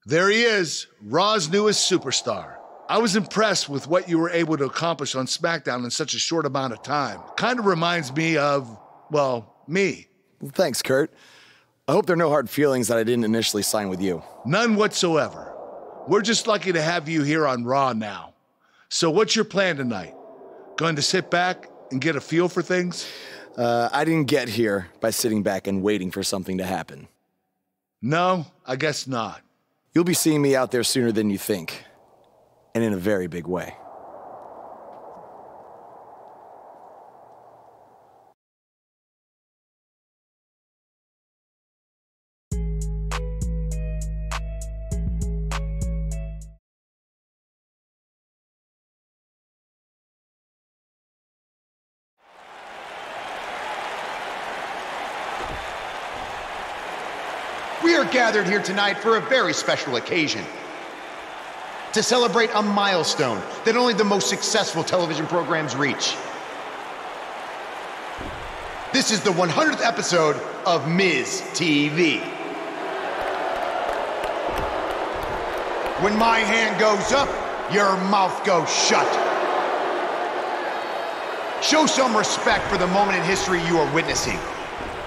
There he is, Raw's newest superstar. I was impressed with what you were able to accomplish on SmackDown in such a short amount of time. Kind of reminds me of, well, me. Well, thanks, Kurt. I hope there are no hard feelings that I didn't initially sign with you. None whatsoever. We're just lucky to have you here on Raw now. So what's your plan tonight? Going to sit back and get a feel for things? I didn't get here by sitting back and waiting for something to happen. No, I guess not. You'll be seeing me out there sooner than you think, and in a very big way. We are gathered here tonight for a very special occasion. To celebrate a milestone that only the most successful television programs reach. This is the 100th episode of Miz TV. When my hand goes up, your mouth goes shut. Show some respect for the moment in history you are witnessing.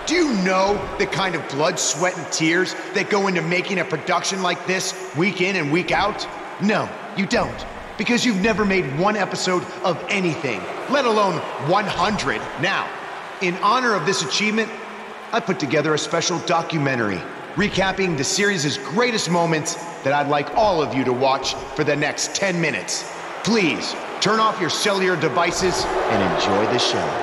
Do you know the kind of blood, sweat, and tears that go into making a production like this week in and week out? No, you don't. Because you've never made one episode of anything, let alone 100. Now, in honor of this achievement, I put together a special documentary recapping the series' greatest moments that I'd like all of you to watch for the next 10 minutes. Please, turn off your cellular devices and enjoy the show.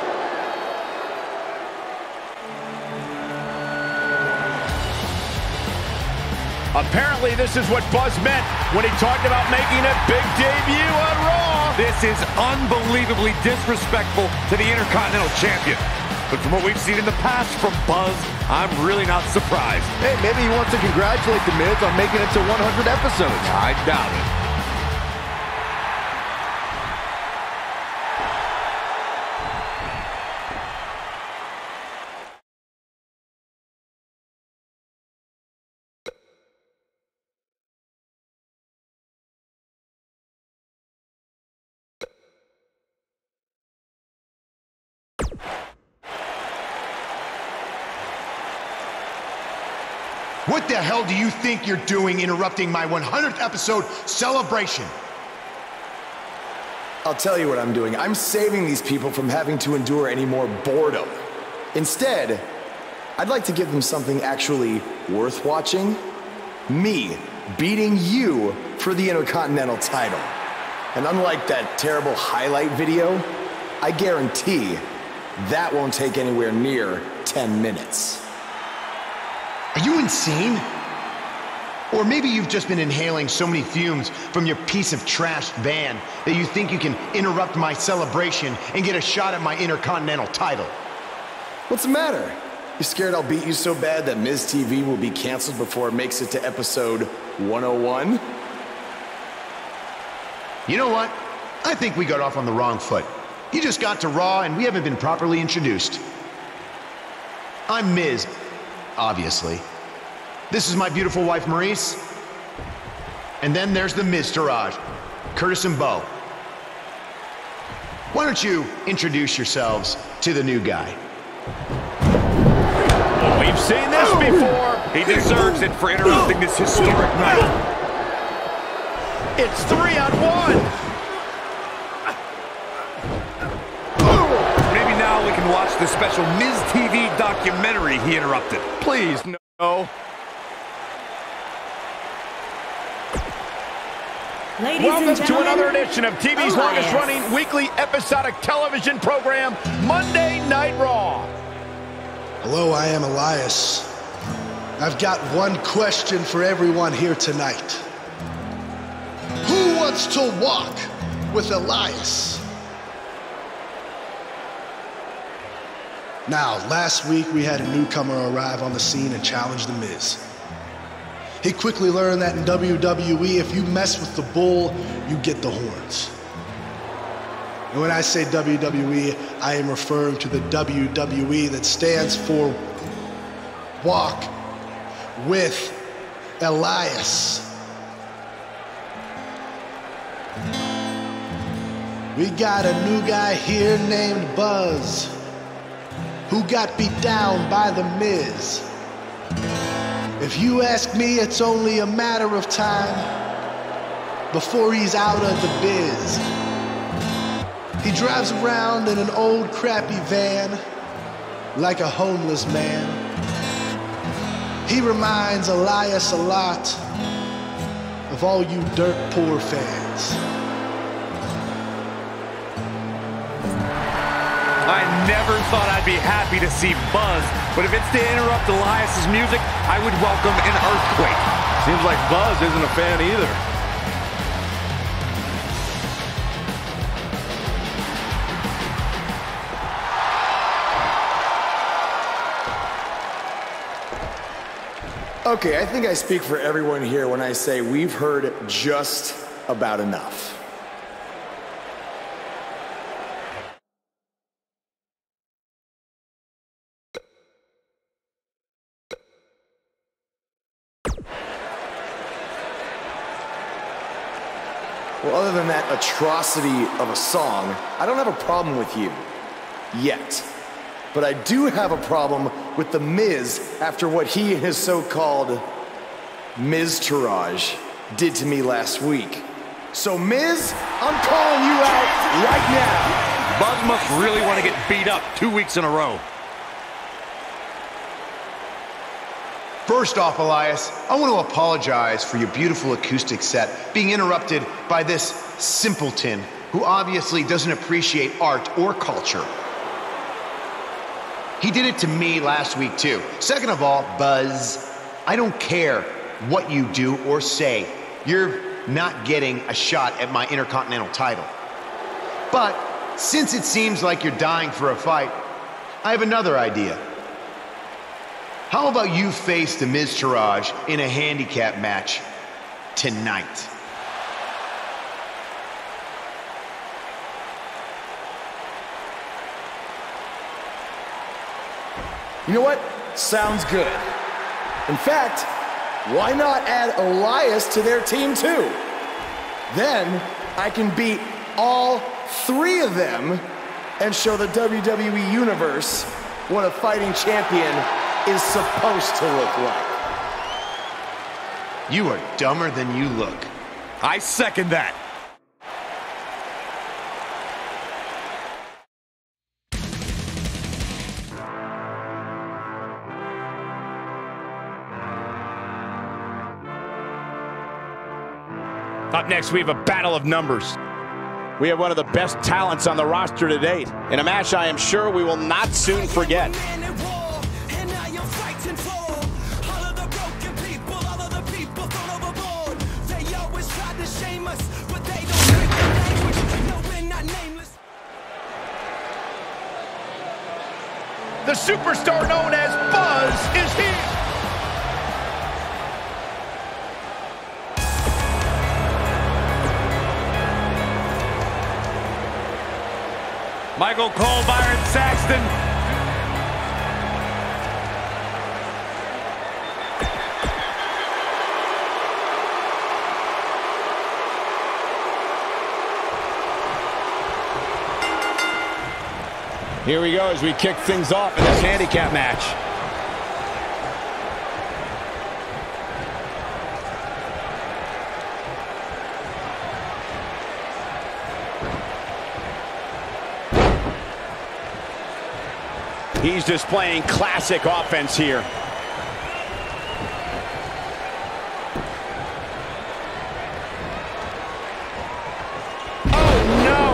Apparently, this is what Buzz meant when he talked about making a big debut on Raw. This is unbelievably disrespectful to the Intercontinental Champion. But from what we've seen in the past from Buzz, I'm really not surprised. Hey, maybe he wants to congratulate The Miz on making it to 100 episodes. I doubt it. What the hell do you think you're doing interrupting my 100th episode celebration? I'll tell you what I'm doing. I'm saving these people from having to endure any more boredom. Instead, I'd like to give them something actually worth watching. Me beating you for the Intercontinental title. And unlike that terrible highlight video, I guarantee that won't take anywhere near 10 minutes. Are you insane? Or maybe you've just been inhaling so many fumes from your piece of trash van that you think you can interrupt my celebration and get a shot at my Intercontinental title. What's the matter? You scared I'll beat you so bad that Miz TV will be canceled before it makes it to episode 101? You know what? I think we got off on the wrong foot. You just got to Raw and we haven't been properly introduced. I'm Miz, obviously. This is my beautiful wife, Maurice. And then there's the Miztourage, Curtis and Bo. Why don't you introduce yourselves to the new guy? We've seen this before. He deserves it for interrupting this historic night. It's 3-on-1. Maybe now we can watch the special Miz TV documentary he interrupted. Please, no. Welcome to another edition of TV's longest-running weekly episodic television program, Monday Night Raw. Hello, I am Elias. I've got one question for everyone here tonight. Who wants to walk with Elias? Now, last week we had a newcomer arrive on the scene and challenge The Miz. He quickly learned that in WWE, if you mess with the bull, you get the horns. And when I say WWE, I am referring to the WWE that stands for Walk with Elias. We got a new guy here named Buzz, who got beat down by The Miz. If you ask me, it's only a matter of time before he's out of the biz. He drives around in an old crappy van like a homeless man. He reminds Elias a lot of all you dirt poor fans. I never thought I'd be happy to see Buzz, but if it's to interrupt Elias's music, I would welcome an earthquake. Seems like Buzz isn't a fan either. Okay, I think I speak for everyone here when I say we've heard just about enough. Well, other than that atrocity of a song, I don't have a problem with you. Yet. But I do have a problem with The Miz after what he and his so-called Miz-tourage did to me last week. So, Miz, I'm calling you out right now. Buzz must really want to get beat up 2 weeks in a row. First off, Elias, I want to apologize for your beautiful acoustic set being interrupted by this simpleton who obviously doesn't appreciate art or culture. He did it to me last week, too. Second of all, Buzz, I don't care what you do or say. You're not getting a shot at my Intercontinental title. But since it seems like you're dying for a fight, I have another idea. How about you face the Miz-tourage in a handicap match tonight? You know what? Sounds good. In fact, why not add Elias to their team too? Then I can beat all three of them and show the WWE Universe what a fighting champion is supposed to look like. You are dumber than you look. I second that. Up next, we have a battle of numbers. We have one of the best talents on the roster to date, in a match I am sure we will not soon forget. The superstar known as Buzz is here. Michael Cole, Byron Saxton. Here we go as we kick things off in this handicap match. He's displaying classic offense here. Oh, no!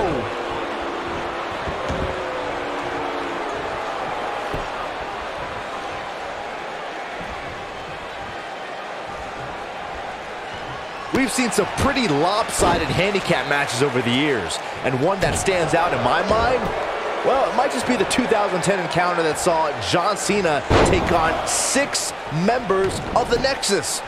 We've seen some pretty lopsided handicap matches over the years, and one that stands out in my mind, well, it might just be the 2010 encounter that saw John Cena take on 6 members of the Nexus.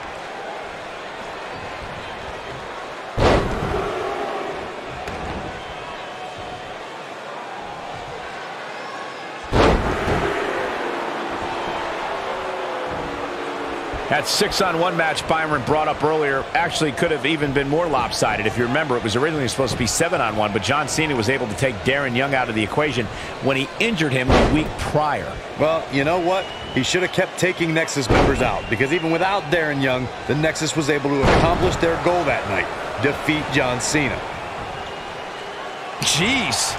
That 6-on-1 match Byron brought up earlier actually could have even been more lopsided. If you remember, it was originally supposed to be 7-on-1, but John Cena was able to take Darren Young out of the equation when he injured him the week prior. Well, you know what? He should have kept taking Nexus members out, because even without Darren Young, the Nexus was able to accomplish their goal that night: defeat John Cena. Jeez.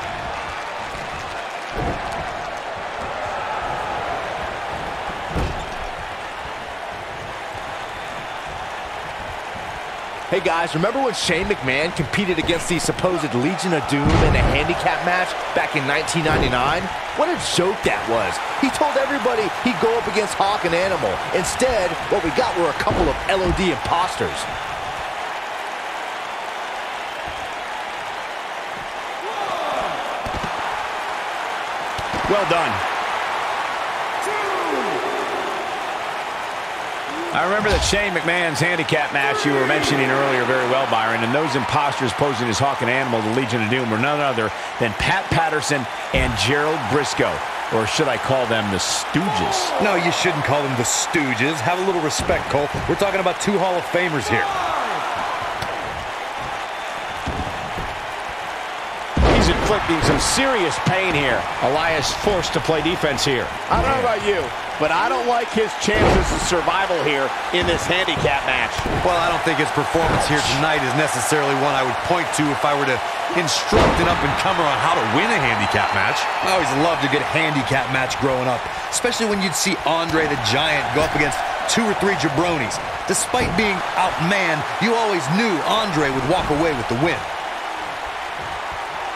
Hey guys, remember when Shane McMahon competed against the supposed Legion of Doom in a handicap match back in 1999? What a joke that was. He told everybody he'd go up against Hawk and Animal. Instead, what we got were a couple of LOD imposters. Well done. I remember that Shane McMahon's handicap match you were mentioning earlier very well, Byron, and those imposters posing as Hawk and Animal, the Legion of Doom, were none other than Pat Patterson and Gerald Briscoe. Or should I call them the Stooges? No, you shouldn't call them the Stooges. Have a little respect, Cole. We're talking about two Hall of Famers here. He's inflicting some serious pain here. Elias forced to play defense here. I don't know about you, but I don't like his chances of survival here in this handicap match. Well, I don't think his performance here tonight is necessarily one I would point to if I were to instruct an up-and-comer on how to win a handicap match. I always loved a good handicap match growing up, especially when you'd see Andre the Giant go up against 2 or 3 jabronis. Despite being outmanned, you always knew Andre would walk away with the win.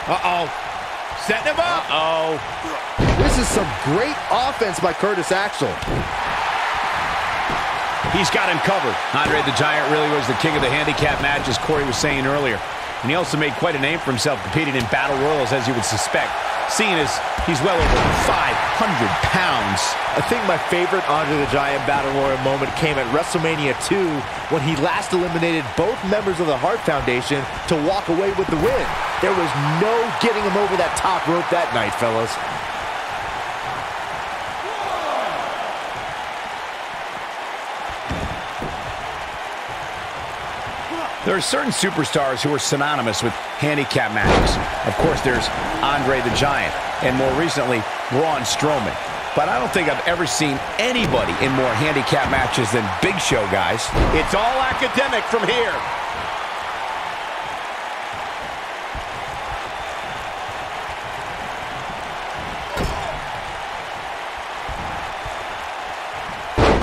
Uh-oh. Setting him up. Uh-oh. This is some great offense by Curtis Axel. He's got him covered. Andre the Giant really was the king of the handicap match, as Corey was saying earlier. And he also made quite a name for himself competing in battle royals, as you would suspect, seeing as he's well over 500 pounds. I think my favorite Andre the Giant Battle Royal moment came at WrestleMania 2 when he last eliminated both members of the Hart Foundation to walk away with the win. There was no getting him over that top rope that night, fellas. There are certain superstars who are synonymous with handicap matches. Of course, there's Andre the Giant, and more recently, Braun Strowman. But I don't think I've ever seen anybody in more handicap matches than Big Show, guys. It's all academic from here.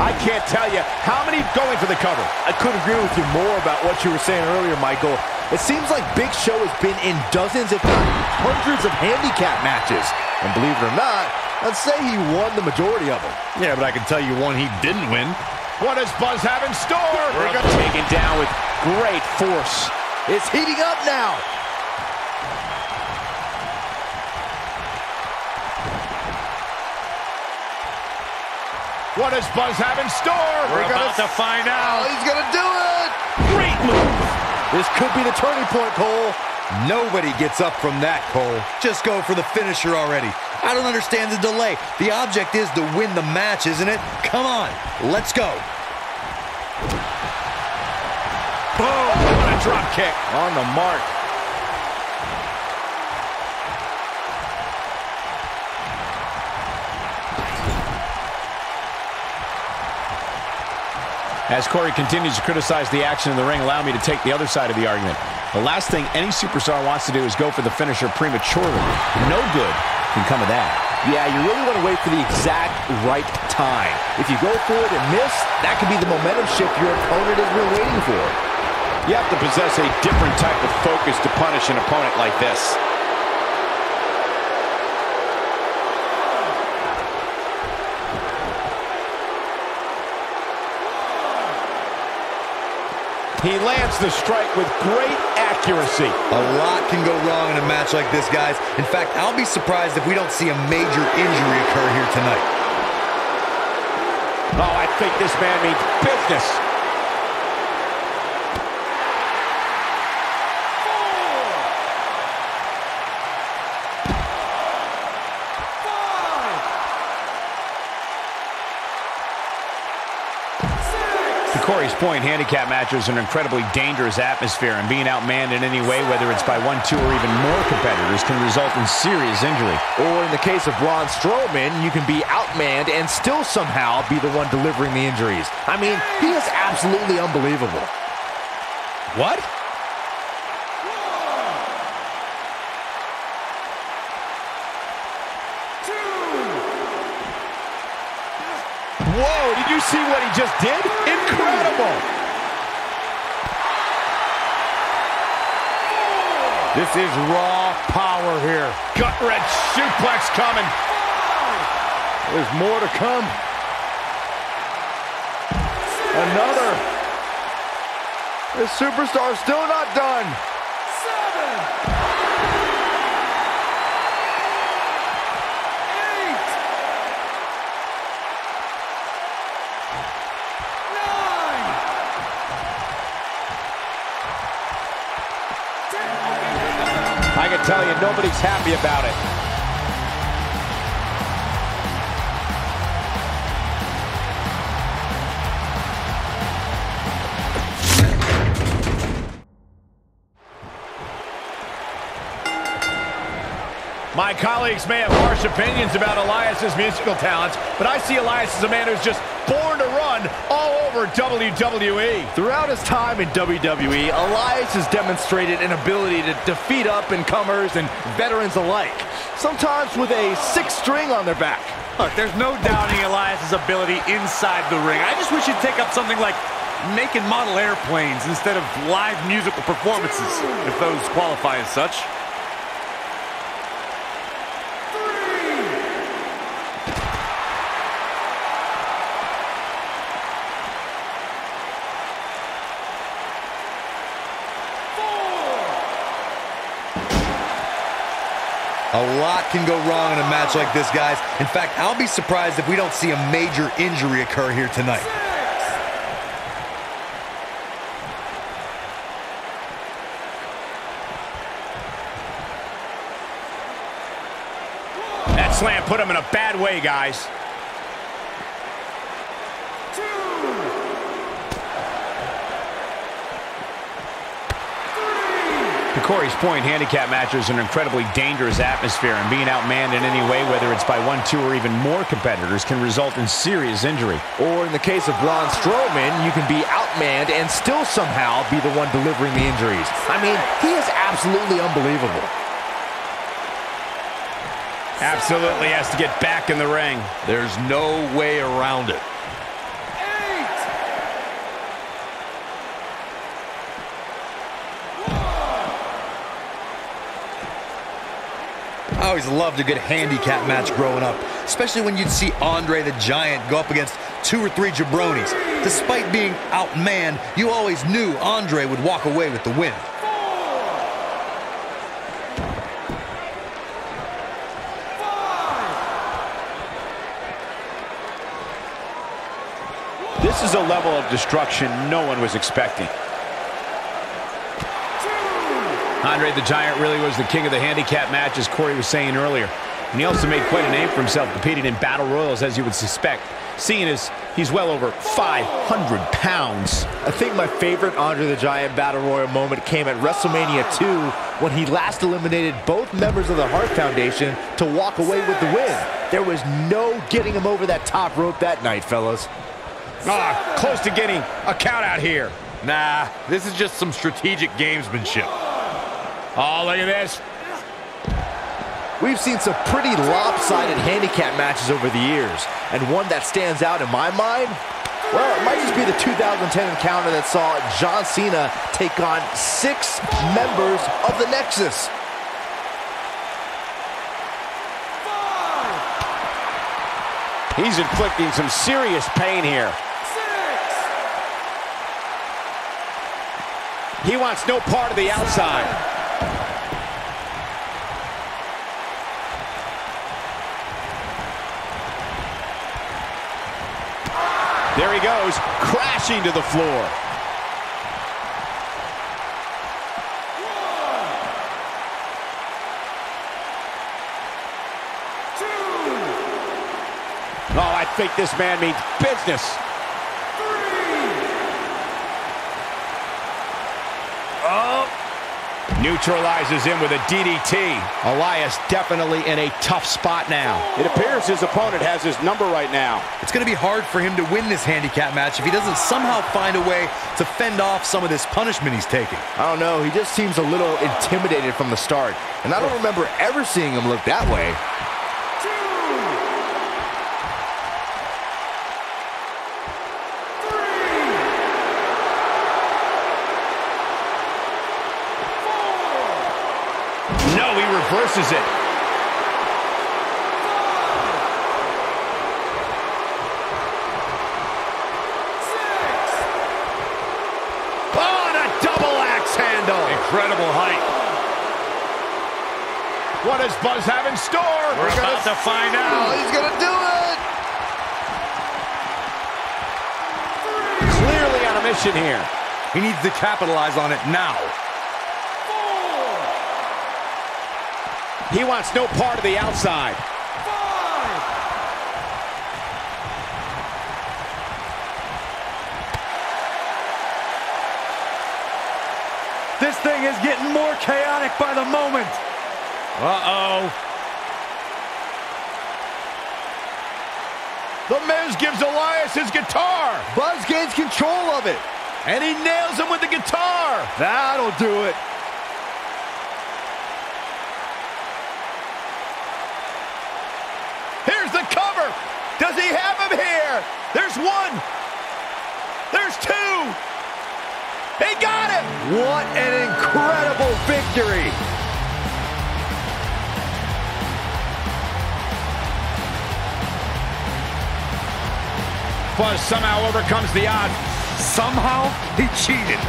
I can't tell you how many going for the cover. I couldn't agree with you more about what you were saying earlier, Michael. It seems like Big Show has been in dozens, if not hundreds, of handicap matches. And believe it or not, I'd say he won the majority of them. Yeah, but I can tell you one he didn't win. What does Buzz have in store? We're going to take it down with great force. It's heating up now. What does Buzz have in store? We're about to find out. Oh, he's going to do it. Great move. This could be the turning point, Cole. Nobody gets up from that, Cole. Just go for the finisher already. I don't understand the delay. The object is to win the match, isn't it? Come on, let's go. Boom, what a drop kick. On the mark. As Corey continues to criticize the action in the ring, allow me to take the other side of the argument. The last thing any superstar wants to do is go for the finisher prematurely. No good can come of that. Yeah, you really want to wait for the exact right time. If you go for it and miss, that could be the momentum shift your opponent has been waiting for. You have to possess a different type of focus to punish an opponent like this. He lands the strike with great accuracy. A lot can go wrong in a match like this, guys. In fact, I'll be surprised if we don't see a major injury occur here tonight. Oh, I think this man means business. To Corey's point, handicap matches are an incredibly dangerous atmosphere, and being outmanned in any way, whether it's by one, two, or even more competitors, can result in serious injury. Or in the case of Braun Strowman, you can be outmanned and still somehow be the one delivering the injuries. I mean, he is absolutely unbelievable. What? Whoa, did you see what he just did? Incredible! This is raw power here. Gut-wrench suplex coming. There's more to come. Another. This superstar's still not done. 7. 8. 9. I can tell you, nobody's happy about it. My colleagues may have harsh opinions about Elias's musical talents, but I see Elias as a man who's just born to run all over WWE. Throughout his time in WWE, Elias has demonstrated an ability to defeat up-and-comers and veterans alike, sometimes with a 6th string on their back. Look, there's no doubting Elias's ability inside the ring. I just wish he'd take up something like making model airplanes instead of live musical performances, if those qualify as such. A lot can go wrong in a match like this, guys. In fact, I'll be surprised if we don't see a major injury occur here tonight. 6. That slam put him in a bad way, guys. 2. 3. To Corey's point, handicap matches are an incredibly dangerous atmosphere, and being outmanned in any way, whether it's by one, two, or even more competitors, can result in serious injury. Or in the case of Braun Strowman, you can be outmanned and still somehow be the one delivering the injuries. I mean, he is absolutely unbelievable. Absolutely has to get back in the ring. There's no way around it. 8. I always loved a good handicap match growing up, especially when you'd see Andre the Giant go up against 2 or 3 jabronis. Despite being outmanned, you always knew Andre would walk away with the win. 4. 5. This is a level of destruction no one was expecting. 2. Andre the Giant really was the king of the handicap match, as Corey was saying earlier. And he also made quite a name for himself competing in battle royals, as you would suspect, seeing as he's well over 500 pounds. I think my favorite Andre the Giant Battle Royal moment came at WrestleMania 2 when he last eliminated both members of the Hart Foundation to walk away with the win. There was no getting him over that top rope that night, fellas. Close to getting a count out here. Nah, this is just some strategic gamesmanship. Oh, look at this. We've seen some pretty lopsided handicap matches over the years, and one that stands out in my mind, well, it might just be the 2010 encounter that saw John Cena take on 6 members of the Nexus. 5. He's inflicting some serious pain here. 6. He wants no part of the outside. There he goes, crashing to the floor. 2. Oh, I think this man means business. 3. Neutralizes him with a DDT. Elias definitely in a tough spot now. It appears his opponent has his number right now. It's going to be hard for him to win this handicap match if he doesn't somehow find a way to fend off some of this punishment he's taking. I don't know, he just seems a little intimidated from the start. And I don't remember ever seeing him look that way. No, he reverses it. Oh, and a double axe handle. Incredible height. What does Buzz have in store? We're about to find out. He's gonna do it! Clearly on a mission here. He needs to capitalize on it now. He wants no part of the outside. This thing is getting more chaotic by the moment. Uh-oh. The Miz gives Elias his guitar. Buzz gains control of it. And he nails him with the guitar. That'll do it. Here's the cover. Does he have him here? There's one. There's two. He got it. What an incredible victory. Buzz somehow overcomes the odds. Somehow, he cheated.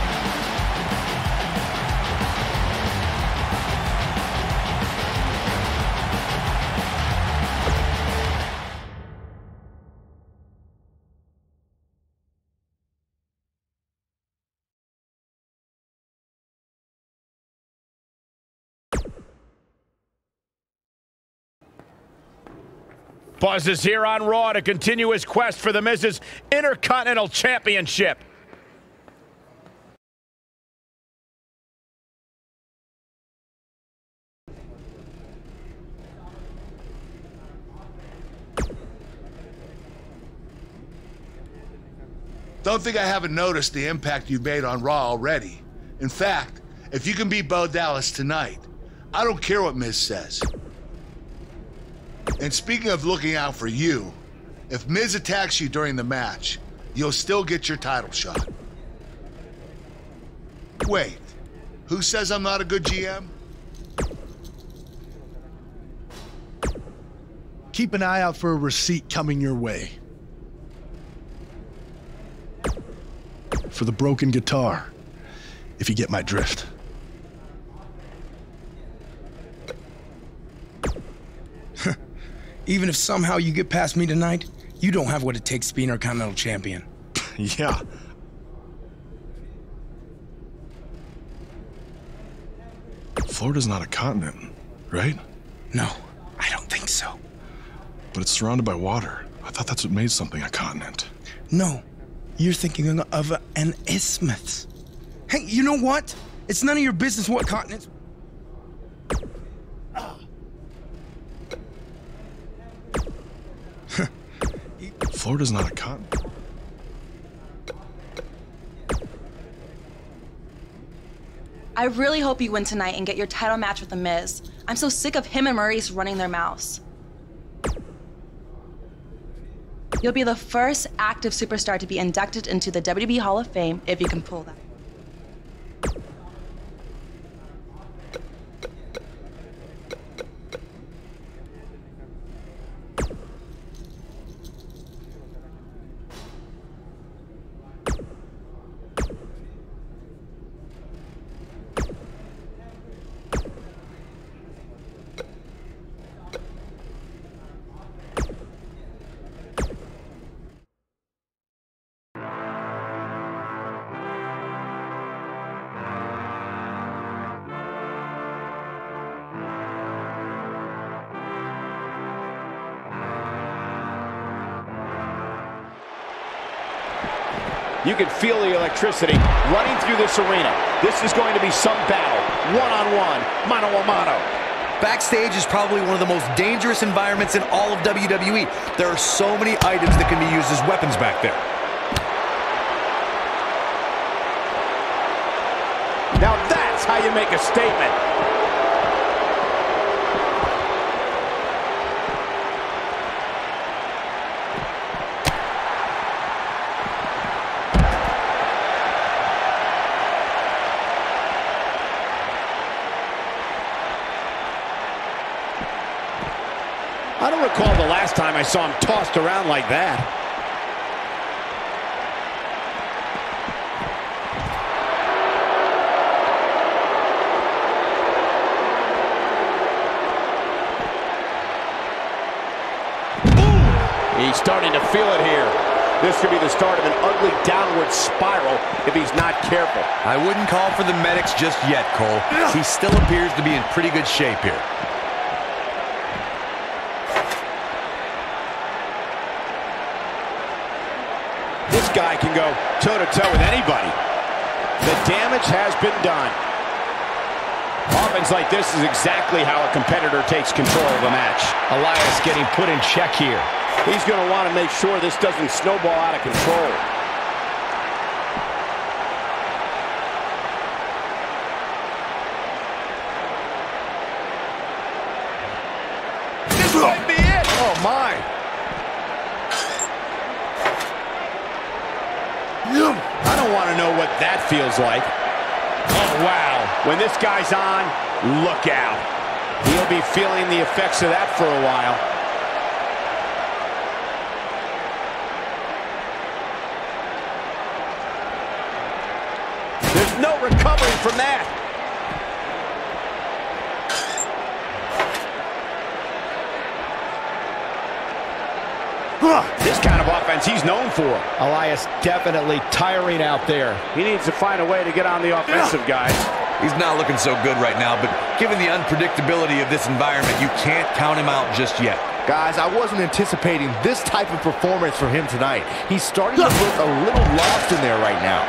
Buzz is here on Raw to continue his quest for the Miz's Intercontinental Championship. Don't think I haven't noticed the impact you've made on Raw already. In fact, if you can beat Bo Dallas tonight, I don't care what Miz says. And speaking of looking out for you, if Miz attacks you during the match, you'll still get your title shot. Wait, who says I'm not a good GM? Keep an eye out for a receipt coming your way. For the broken guitar, if you get my drift. Even if somehow you get past me tonight, you don't have what it takes to be Intercontinental Champion. Yeah. Florida's not a continent, right? No, I don't think so. But it's surrounded by water. I thought that's what made something a continent. No, you're thinking of an isthmus. Hey, you know what? It's none of your business what continents... Florida's not a continent. I really hope you win tonight and get your title match with The Miz. I'm so sick of him and Maurice running their mouths. You'll be the first active superstar to be inducted into the WWE Hall of Fame if you can pull that. You can feel the electricity running through this arena. This is going to be some battle. one-on-one, mano-a-mano. Backstage is probably one of the most dangerous environments in all of WWE. There are so many items that can be used as weapons back there. Now that's how you make a statement. I don't recall the last time I saw him tossed around like that. He's starting to feel it here. This could be the start of an ugly downward spiral if he's not careful. I wouldn't call for the medics just yet, Cole. He still appears to be in pretty good shape here. This guy can go toe-to-toe with anybody. The damage has been done. Offense like this is exactly how a competitor takes control of a match. Elias getting put in check here. He's going to want to make sure this doesn't snowball out of control. This might be it. Oh, my. I don't want to know what that feels like. Oh, wow. When this guy's on, look out. He'll be feeling the effects of that for a while. There's no recovering from that. This kind of offense he's known for. Elias definitely tiring out there. He needs to find a way to get on the offensive, guys. He's not looking so good right now, but given the unpredictability of this environment, you can't count him out just yet. Guys, I wasn't anticipating this type of performance from him tonight. He's starting to look a little lost in there right now.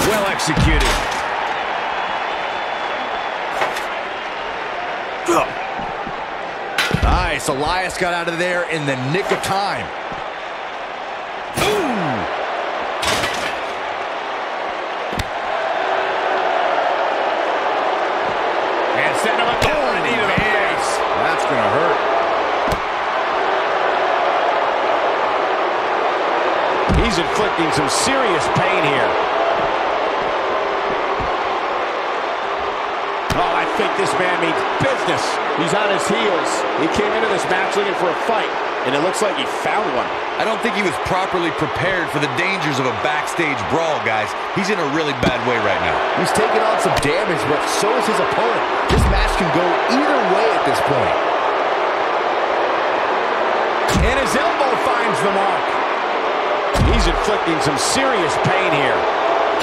Well executed. Nice. Elias got out of there in the nick of time. Ooh. And send him up down and into the face. That's going to hurt. He's inflicting some serious pain here. Oh, I think this man means business. He's on his heels. He came into this match looking for a fight, and it looks like he found one. I don't think he was properly prepared for the dangers of a backstage brawl, guys. He's in a really bad way right now. He's taking on some damage, but so is his opponent. This match can go either way at this point. And his elbow finds the mark. He's inflicting some serious pain here.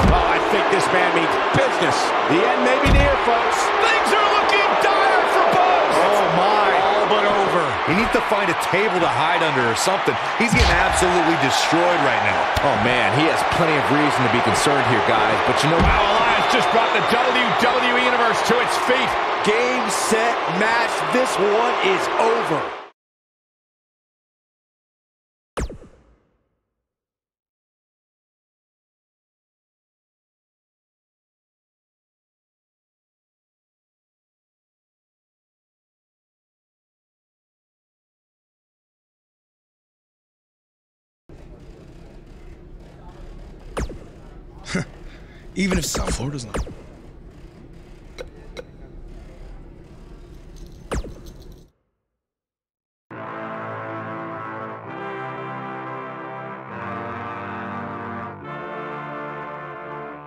Oh, I think this man means business. The end may be near, folks. Things are looking dire for both. Oh, my. All but over. He needs to find a table to hide under or something. He's getting absolutely destroyed right now. Oh, man, he has plenty of reason to be concerned here, guys. But you know what? Wow, Elias just brought the WWE Universe to its feet. Game, set, match. This one is over. Even if some Florida's not.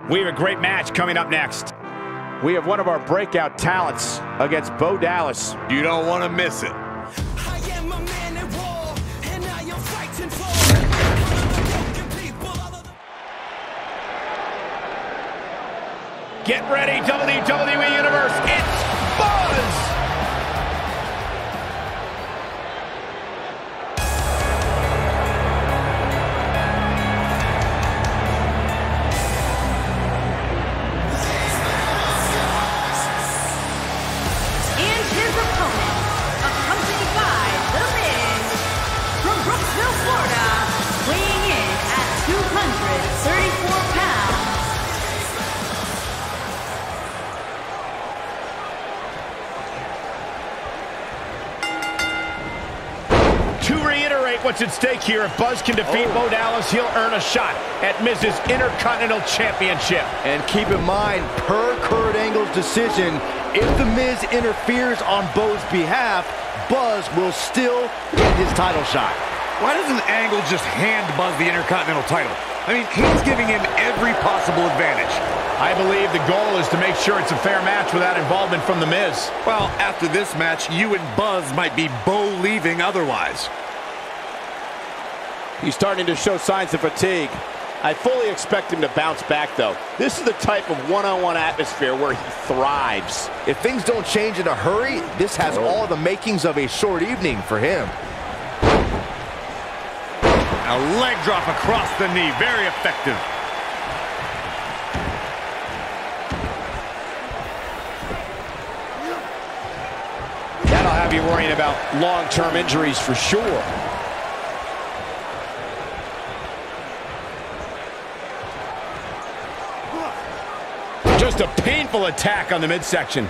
We have a great match coming up next. We have one of our breakout talents against Bo Dallas. You don't want to miss it. I am a man at war, and I am fighting for the people of the... Get ready, WWE Universe. It's Buzz! To reiterate what's at stake here, if Buzz can defeat Bo Dallas, he'll earn a shot at Miz's Intercontinental Championship. And keep in mind, per Kurt Angle's decision, if The Miz interferes on Bo's behalf, Buzz will still get his title shot. Why doesn't Angle just hand Buzz the Intercontinental title? I mean, he's giving him every possible advantage. I believe the goal is to make sure it's a fair match without involvement from The Miz. Well, after this match, you and Buzz might be Bo-leaving otherwise. He's starting to show signs of fatigue. I fully expect him to bounce back, though. This is the type of one-on-one atmosphere where he thrives. If things don't change in a hurry, this has all the makings of a short evening for him. A leg drop across the knee, very effective. That'll have you worrying about long-term injuries for sure. Just a painful attack on the midsection.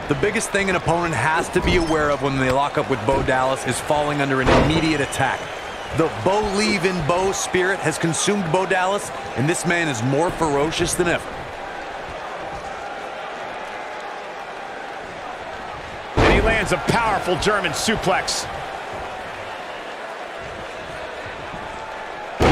The biggest thing an opponent has to be aware of when they lock up with Bo Dallas is falling under an immediate attack. The Bo spirit has consumed Bo Dallas, and this man is more ferocious than ever. And he lands a powerful German suplex.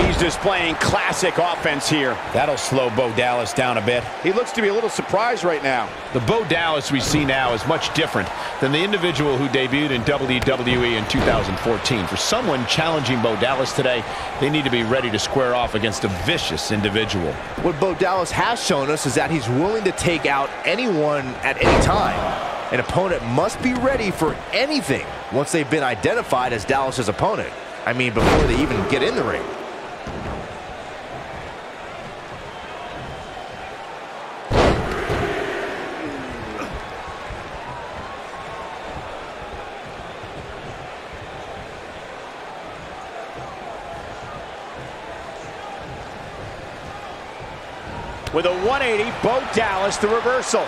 He's displaying classic offense here. That'll slow Bo Dallas down a bit. He looks to be a little surprised right now. The Bo Dallas we see now is much different than the individual who debuted in WWE in 2014. For someone challenging Bo Dallas today, they need to be ready to square off against a vicious individual. What Bo Dallas has shown us is that he's willing to take out anyone at any time. An opponent must be ready for anything once they've been identified as Dallas's opponent. I mean, before they even get in the ring. With a 180, Bo Dallas, the reversal.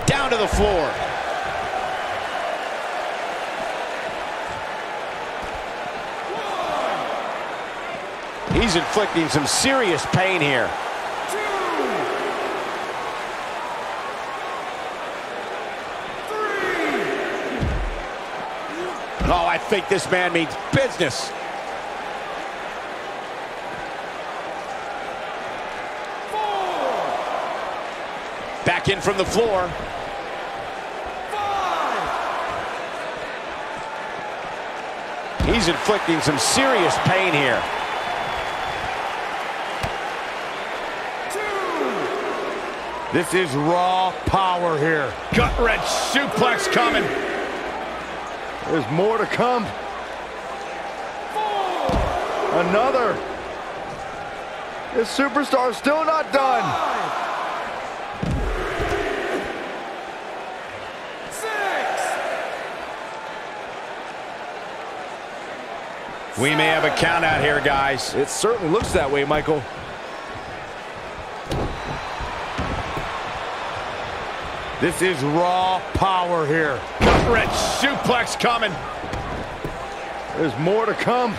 Down to the floor. He's inflicting some serious pain here. Oh, I think this man means business. Back in from the floor. 5. He's inflicting some serious pain here. 2. This is raw power here. Gut-wrench suplex coming. There's more to come. 4. Another. This superstar's still not done. 6. We may have a count out here, guys. It certainly looks that way, Michael. This is raw power here. Gut-wrench suplex coming. There's more to come.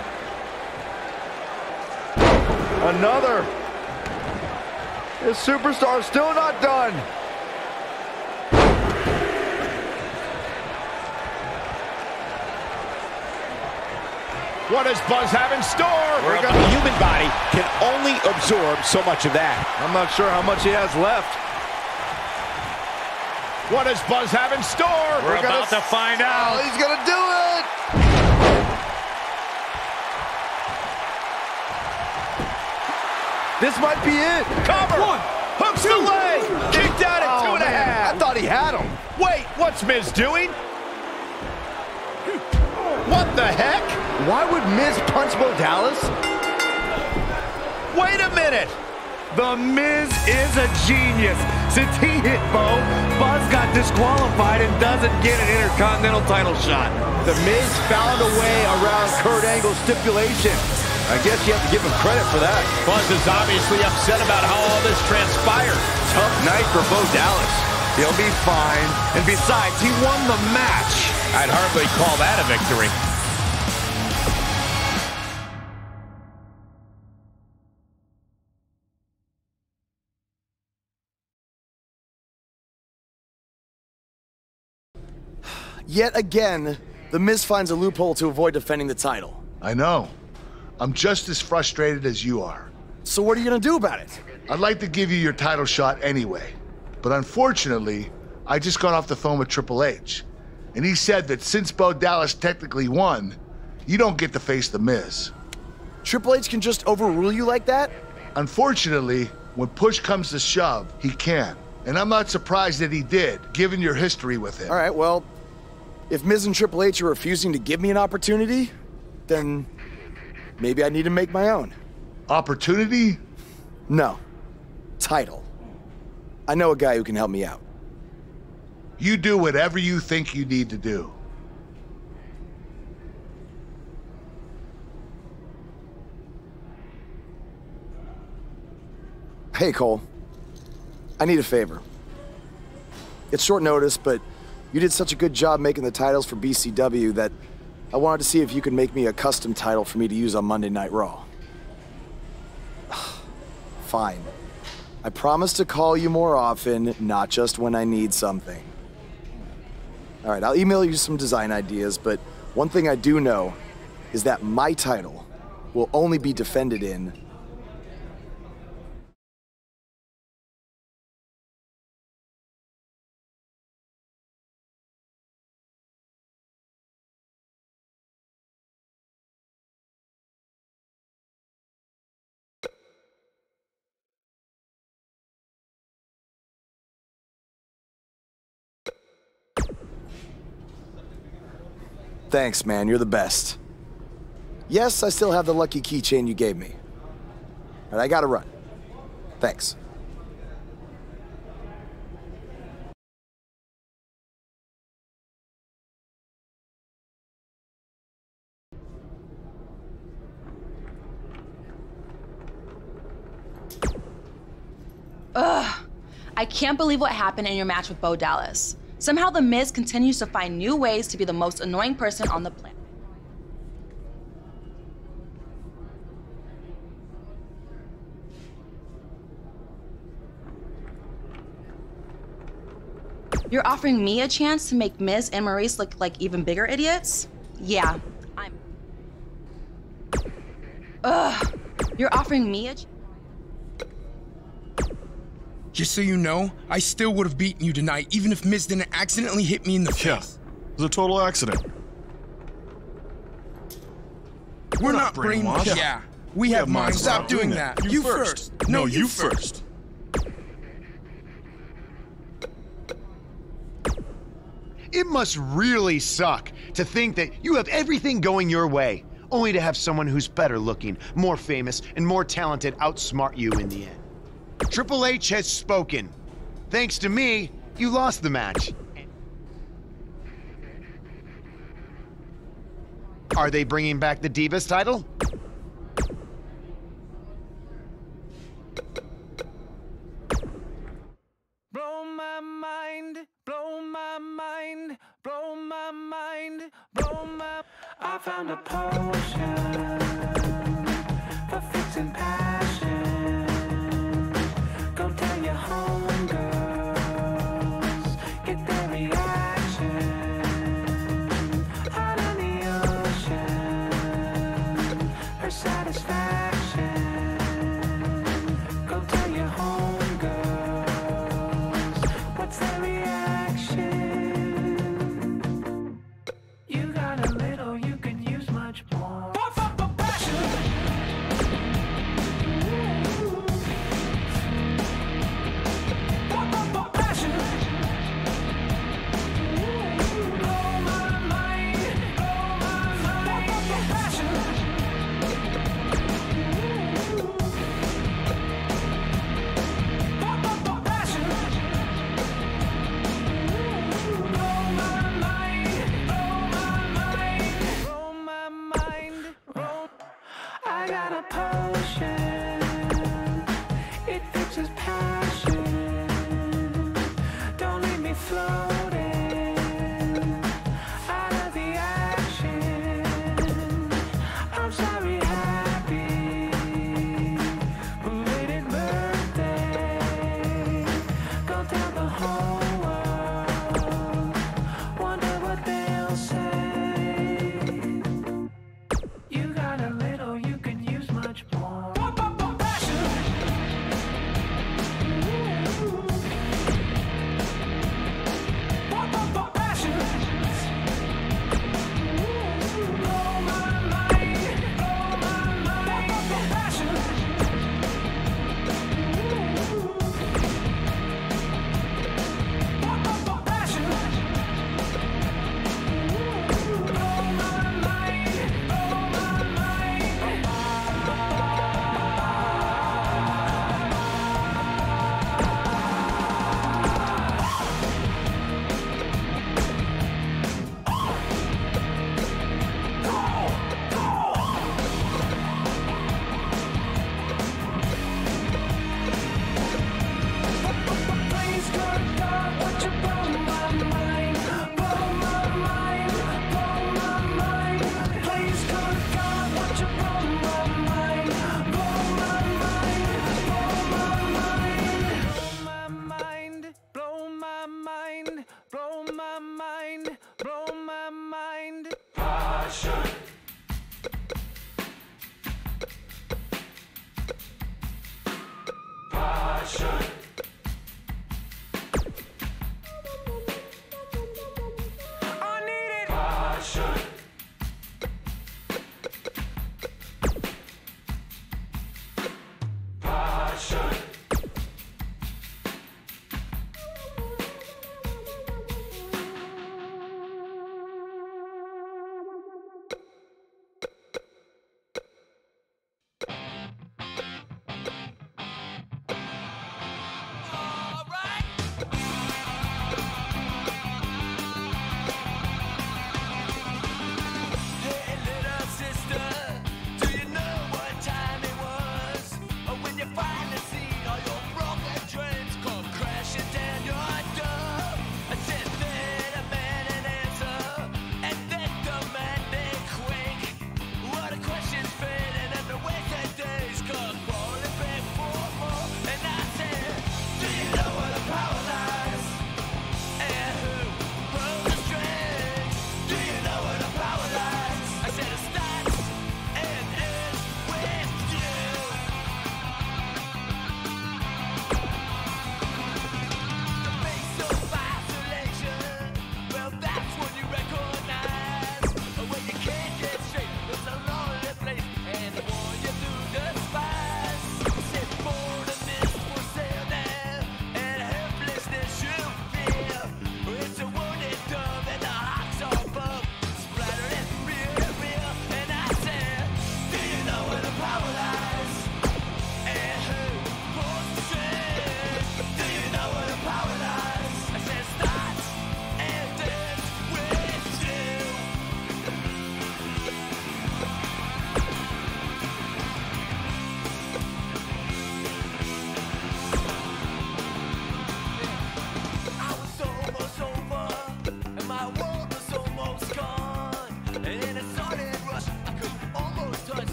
Another. This superstar's still not done. What does Buzz have in store? The human body can only absorb so much of that. I'm not sure how much he has left. What does Buzz have in store? We're about to find out. Oh, he's gonna do it! This might be it. Cover. 1, Hooks the leg. Kicked out at 2.5. I thought he had him. Wait, what's Miz doing? What the heck? Why would Miz punch Bo Dallas? Wait a minute. The Miz is a genius. Since he hit Bo, Buzz got disqualified and doesn't get an Intercontinental title shot. The Miz found a way around Kurt Angle's stipulation. I guess you have to give him credit for that. Buzz is obviously upset about how all this transpired. Tough night for Bo Dallas. He'll be fine. And besides, he won the match. I'd hardly call that a victory. Yet again, The Miz finds a loophole to avoid defending the title. I know. I'm just as frustrated as you are. So what are you gonna do about it? I'd like to give you your title shot anyway. But unfortunately, I just got off the phone with Triple H. And he said that since Bo Dallas technically won, you don't get to face The Miz. Triple H can just overrule you like that? Unfortunately, when push comes to shove, he can. And I'm not surprised that he did, given your history with him. All right, well, if Miz and Triple H are refusing to give me an opportunity, then maybe I need to make my own. Opportunity? No. Title. I know a guy who can help me out. You do whatever you think you need to do. Hey, Cole. I need a favor. It's short notice, but you did such a good job making the titles for BCW that I wanted to see if you could make me a custom title for me to use on Monday Night Raw. Fine. I promise to call you more often, not just when I need something. All right, I'll email you some design ideas, but one thing I do know is that my title will only be defended in Thanks, man. You're the best. Yes, I still have the lucky keychain you gave me. But I gotta run. Thanks. Ugh. I can't believe what happened in your match with Bo Dallas. Somehow The Miz continues to find new ways to be the most annoying person on the planet. You're offering me a chance to make Miz and Maurice look like even bigger idiots? Yeah, I'm... Ugh. You're offering me a... Just so you know, I still would have beaten you tonight, even if Miz didn't accidentally hit me in the face. Yeah, it was a total accident. We're not brainwashed. Yeah, we have minds. Stop doing that. You first. No, you first. It must really suck to think that you have everything going your way, only to have someone who's better looking, more famous, and more talented outsmart you in the end. Triple H has spoken. Thanks to me, you lost the match. Are they bringing back the Divas title? Blow my mind, blow my mind, blow my mind, blow my... I found a potion for fixing passion. Go tell your homegirls, get their reaction. Out in the ocean, her satisfaction. Go tell your homegirls, what's their reaction? You got a little, you could use much more. Puff up a passion. this is passion. Don't leave me floating out of the action. I'm sorry, happy belated birthday. Go tell the whole world, wonder what they'll say. You got a little, you can use much more.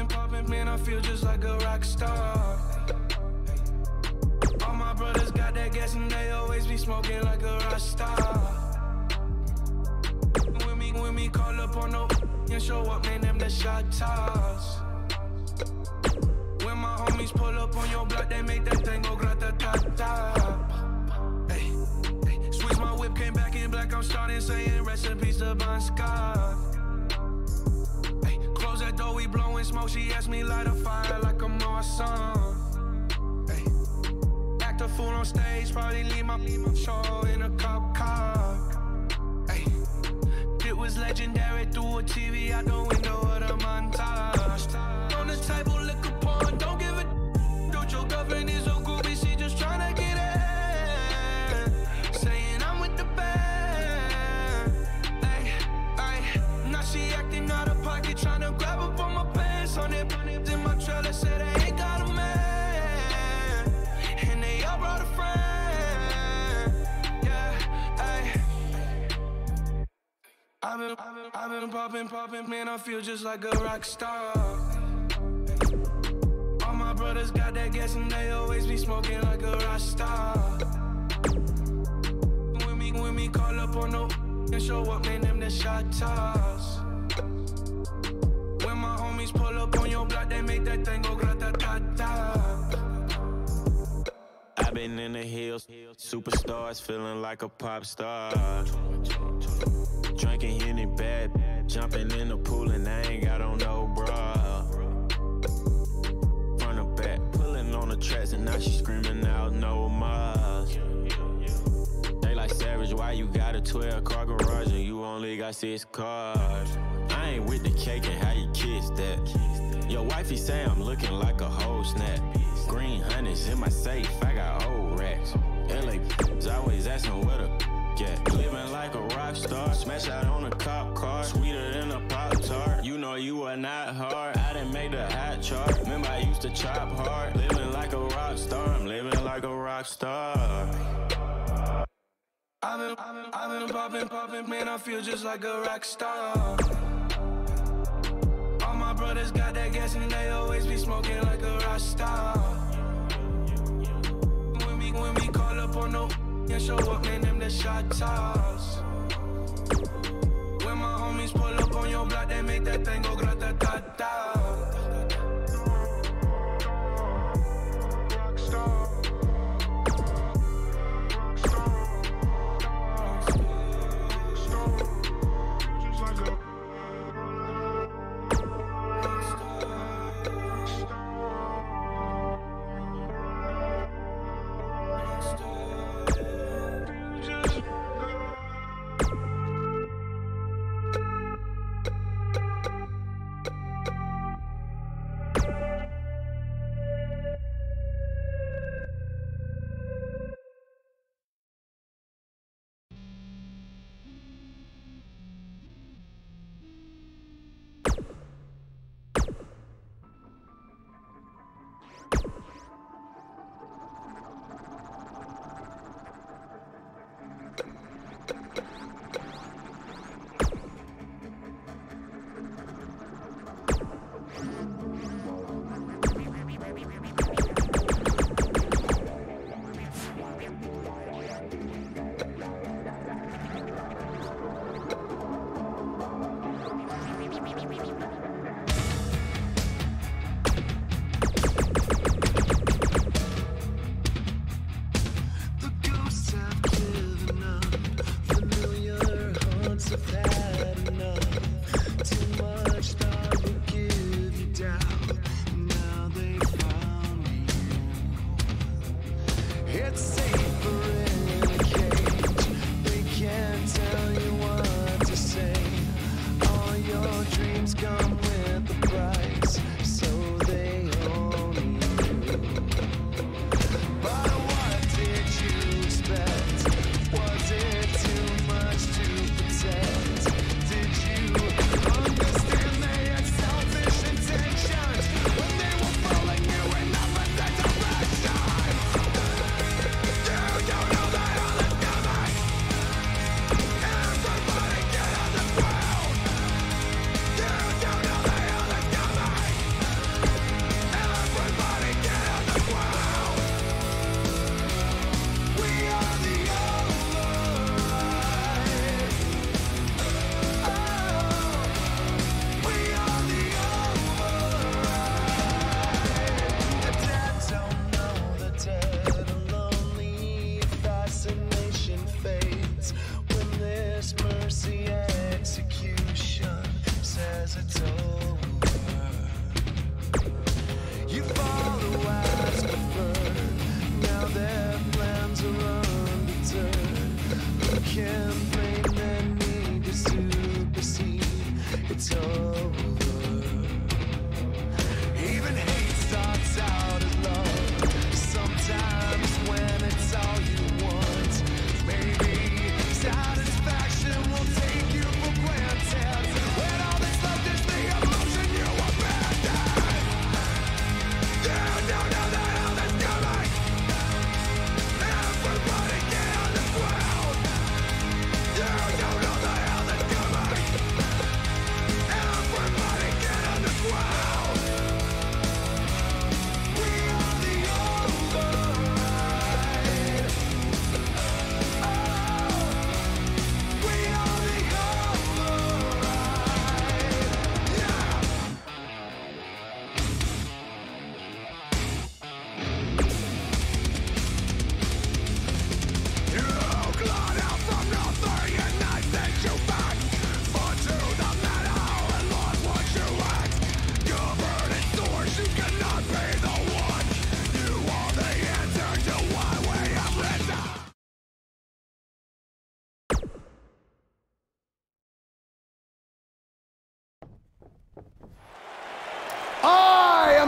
Poppin', man, I feel just like a rock star. guessing they always be smoking like a rock star. When me call up on no and show up, man, them the shot toss. When my homies pull up on your block, they make that thing go grata-ta-ta. Hey, hey, switch my whip, came back in black, I'm starting saying rest in peace to Bon Scott. Hey, close that door, we blowing smoke, she asked me light a fire like I'm awesome. Hey, act a fool on stage, probably leave my show in a cop car. Hey, it was legendary through a TV out the window of the montage. On the table, liquor porn, don't give a don't your girlfriend is a groupie, she just tryna get in. Saying I'm with the band. Ay, ay, now she acting out of pocket, tryna grab up on my pants. On it, in my trailer, said I ain't got a man. And they all brought a friend. Yeah, ay. I've been popping, man, I feel just like a rock star. All my brothers got that gas and they always be smoking like a rock star. When me call up on no and show up, man, them the shot toss. When my homies pull up on your block, they make that thing go grata-ta-ta. I've been in the hills, superstars feeling like a pop star. Drinking Henny bad, jumping in the pool and I ain't got on no bra. Front or back, pulling on the tracks and now she screaming out no more. They like Savage, why you got a 12-car garage and you only got 6 cars? I ain't with the cake and how you kiss that. Your wifey say I'm looking like a whole snap. Green honey's in my safe, I got old racks. LA always asking where the yeah. Living like a rock star, smash out on a cop car, sweeter than a Pop-Tart. You know you are not hard, I done made the hot chart. Remember I used to chop hard, living like a rock star, I'm living like a rock star. I've been popping, man, I feel just like a rock star. All my brothers got that gas and they always be smoking like a rock star. When we call up on no and show up, man, them the shot toss. When my homies pull up on your block, they make that thing go grata-ta-ta. Was it too much to protect?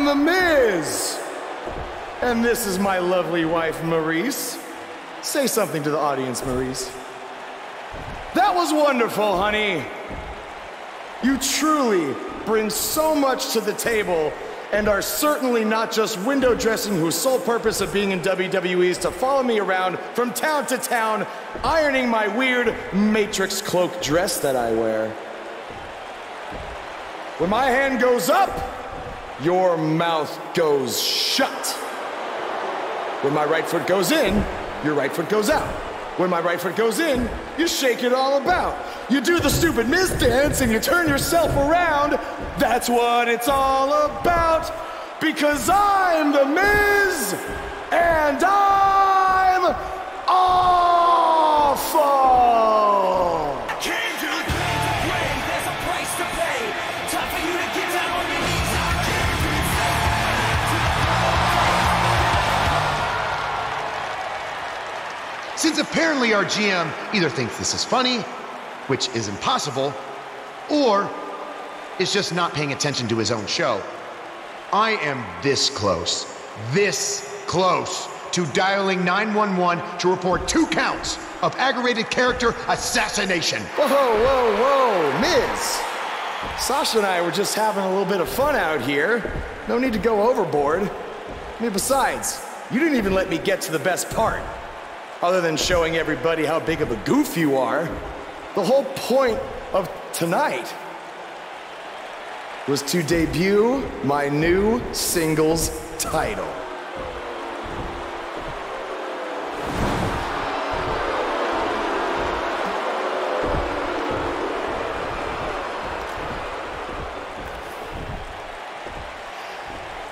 The Miz. And this is my lovely wife, Maurice. Say something to the audience, Maurice. That was wonderful, honey. You truly bring so much to the table and are certainly not just window dressing whose sole purpose of being in WWE is to follow me around from town to town, ironing my weird Matrix cloak dress that I wear. When my hand goes up, your mouth goes shut. When my right foot goes in, your right foot goes out. When my right foot goes in, you shake it all about. You do the stupid Miz dance and you turn yourself around. That's what it's all about. Because I'm the Miz and I'm awful. Since apparently our GM either thinks this is funny, which is impossible, or is just not paying attention to his own show, I am this close to dialing 911 to report 2 counts of aggravated character assassination. Whoa, Miz. Sasha and I were just having a little bit of fun out here. No need to go overboard. I mean, besides, you didn't even let me get to the best part. Other than showing everybody how big of a goof you are, the whole point of tonight was to debut my new singles title.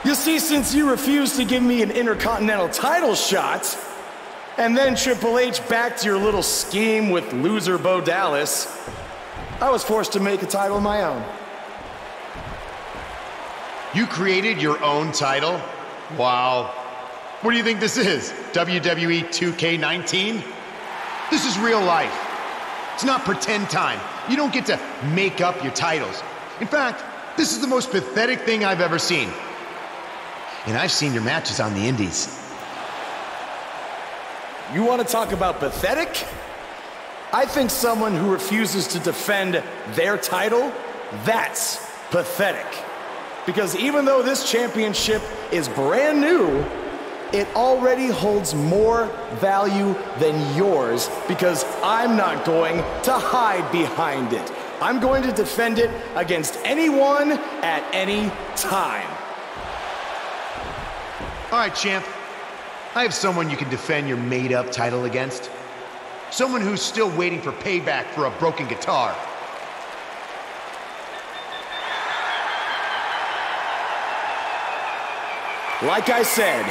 You see, since you refused to give me an Intercontinental title shot, and then Triple H backed your little scheme with loser Bo Dallas, I was forced to make a title of my own. You created your own title? Wow. What do you think this is? WWE 2K19? This is real life. It's not pretend time. You don't get to make up your titles. In fact, this is the most pathetic thing I've ever seen. And I've seen your matches on the indies. You want to talk about pathetic? I think someone who refuses to defend their title, that's pathetic. Because even though this championship is brand new, it already holds more value than yours because I'm not going to hide behind it. I'm going to defend it against anyone at any time. All right, champ. I have someone you can defend your made-up title against. Someone who's still waiting for payback for a broken guitar. Like I said,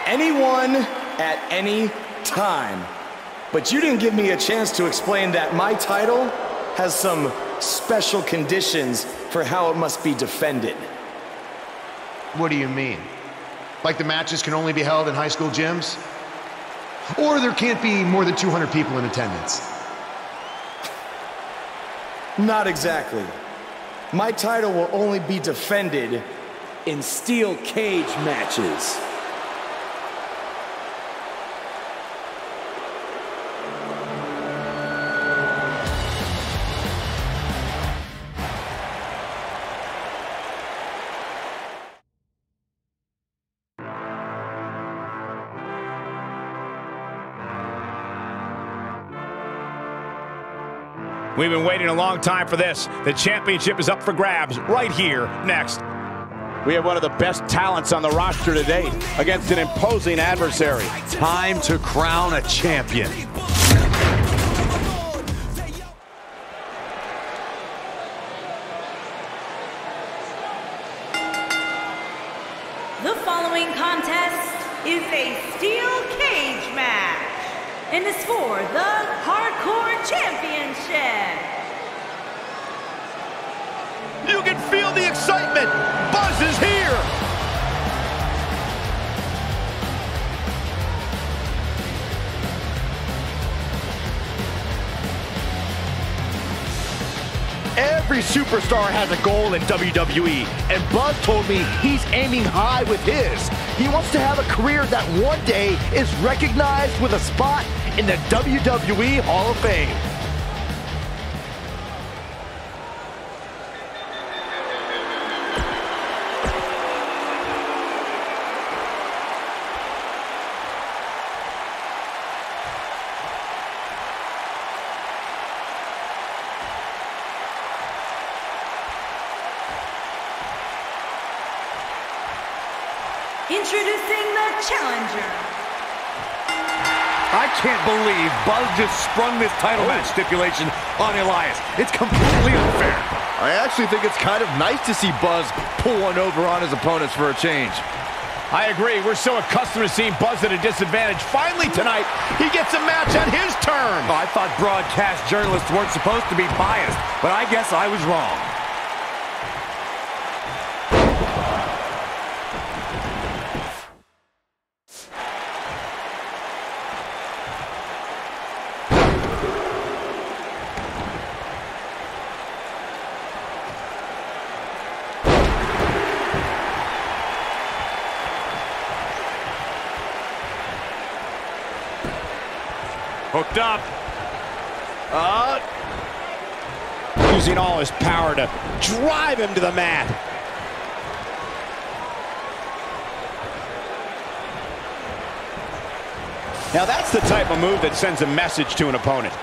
anyone at any time. But you didn't give me a chance to explain that my title has some special conditions for how it must be defended. What do you mean? Like the matches can only be held in high school gyms? Or there can't be more than 200 people in attendance? Not exactly. My title will only be defended in steel cage matches. We've been waiting a long time for this. The championship is up for grabs right here, next. We have one of the best talents on the roster to date against an imposing adversary. Time to crown a champion. The following contest is a steel cage match and is for the Hardcore Championship. You can feel the excitement. Buzz is here. Every superstar has a goal in WWE, and Buzz told me he's aiming high with his. He wants to have a career that one day is recognized with a spot in the WWE Hall of Fame. Introducing the challenger. I can't believe Buzz just sprung this title match stipulation on Elias. It's completely unfair. I actually think it's kind of nice to see Buzz pull one over on his opponents for a change. I agree. We're so accustomed to seeing Buzz at a disadvantage. Finally tonight, he gets a match on his terms. Oh, I thought broadcast journalists weren't supposed to be biased, but I guess I was wrong. Hooked up. Using all his power to drive him to the mat. Now that's the type of move that sends a message to an opponent.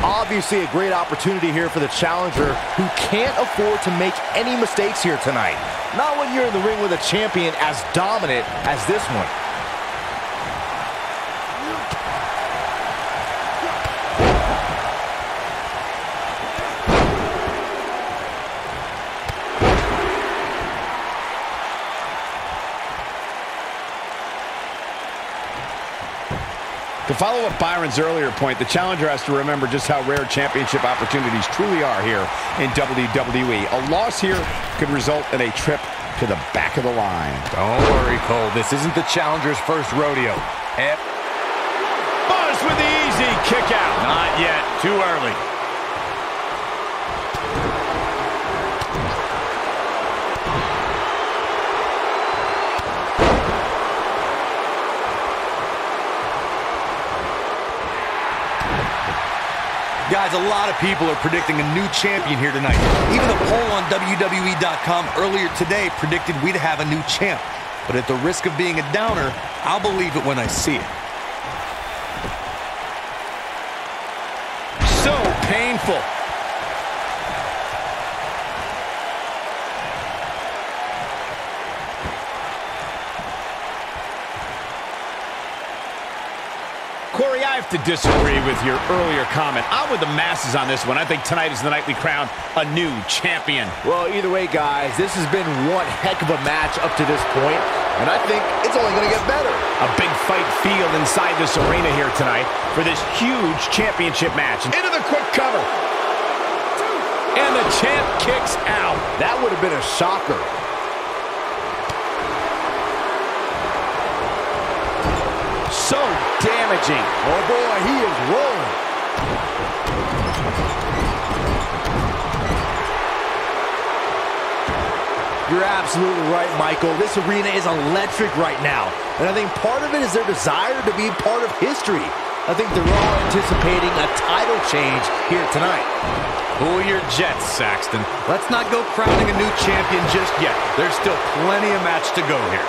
Obviously a great opportunity here for the challenger, who can't afford to make any mistakes here tonight. Not when you're in the ring with a champion as dominant as this one. To follow up Byron's earlier point, the challenger has to remember just how rare championship opportunities truly are here in WWE. A loss here could result in a trip to the back of the line. Don't worry, Cole. This isn't the challenger's first rodeo. Buzz with the easy kick out. Not yet. Too early. Guys, a lot of people are predicting a new champion here tonight. Even the poll on WWE.com earlier today predicted we'd have a new champ. But at the risk of being a downer, I'll believe it when I see it. So painful. Corey, I have to disagree with your earlier comment. I'm with the masses on this one. I think tonight is the night we crown a new champion. Well, either way, guys, this has been one heck of a match up to this point, and I think it's only going to get better. A big fight field inside this arena here tonight for this huge championship match. Into the quick cover. And the champ kicks out. That would have been a shocker. So damaging. Oh boy, he is rolling. You're absolutely right, Michael. This arena is electric right now. And I think part of it is their desire to be part of history. I think they're all anticipating a title change here tonight. Cool your jets, Saxton. Let's not go crowning a new champion just yet. There's still plenty of match to go here.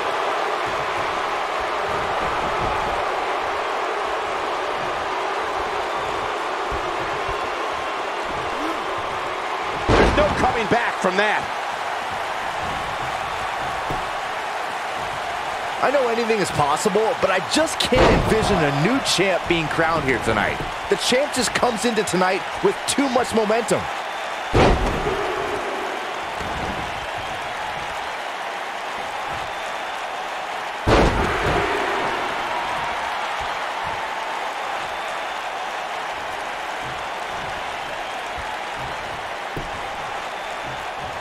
There's no coming back from that. I know anything is possible, but I just can't envision a new champ being crowned here tonight. The champ just comes into tonight with too much momentum.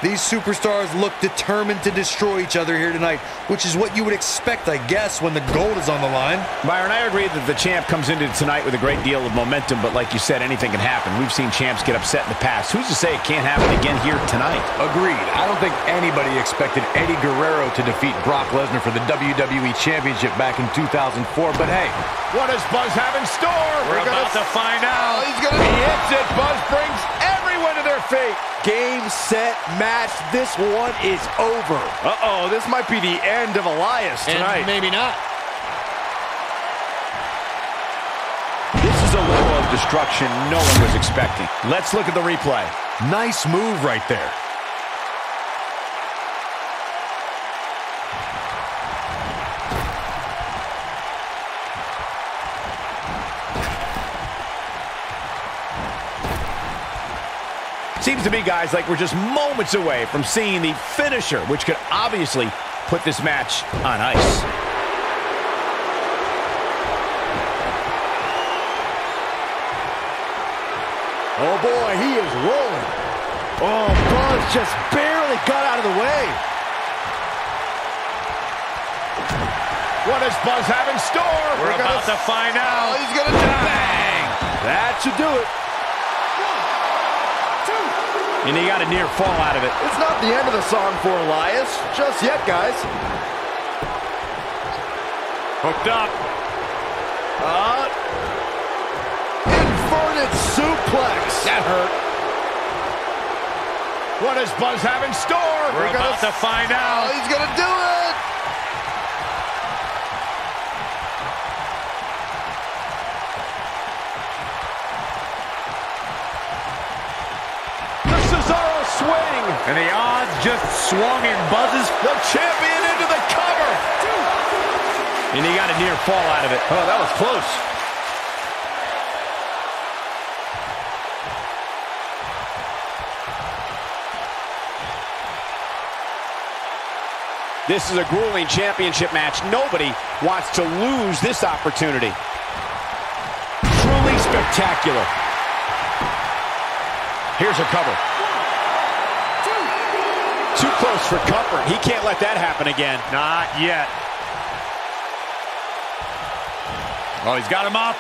These superstars look determined to destroy each other here tonight, which is what you would expect, I guess, when the gold is on the line. Byron, I agree that the champ comes into tonight with a great deal of momentum, but like you said, anything can happen. We've seen champs get upset in the past. Who's to say it can't happen again here tonight? Agreed. I don't think anybody expected Eddie Guerrero to defeat Brock Lesnar for the WWE Championship back in 2004, but hey, what does Buzz have in store? We're about to find out. He hits it. Buzz brings everyone to their feet. Game, set, match. This one is over. Uh-oh, this might be the end of Elias tonight. And maybe not. This is a level of destruction no one was expecting. Let's look at the replay. Nice move right there. Seems to be, guys, like we're just moments away from seeing the finisher, which could obviously put this match on ice. Oh, boy, he is rolling. Oh, Buzz just barely got out of the way. What does Buzz have in store? We're about to find out. Oh, he's going to bang. That should do it. And he got a near fall out of it. It's not the end of the song for Elias. Just yet, guys. Hooked up. Inverted suplex. That hurt. What does Buzz have in store? We're about to find out. Oh, he's going to do it. Swing. And the odds just swung in Buzz's. The champion into the cover. And he got a near fall out of it. Oh, that was close. This is a grueling championship match. Nobody wants to lose this opportunity. Truly spectacular. Here's a cover. Too close for comfort. He can't let that happen again. Not yet. Oh, he's got him up.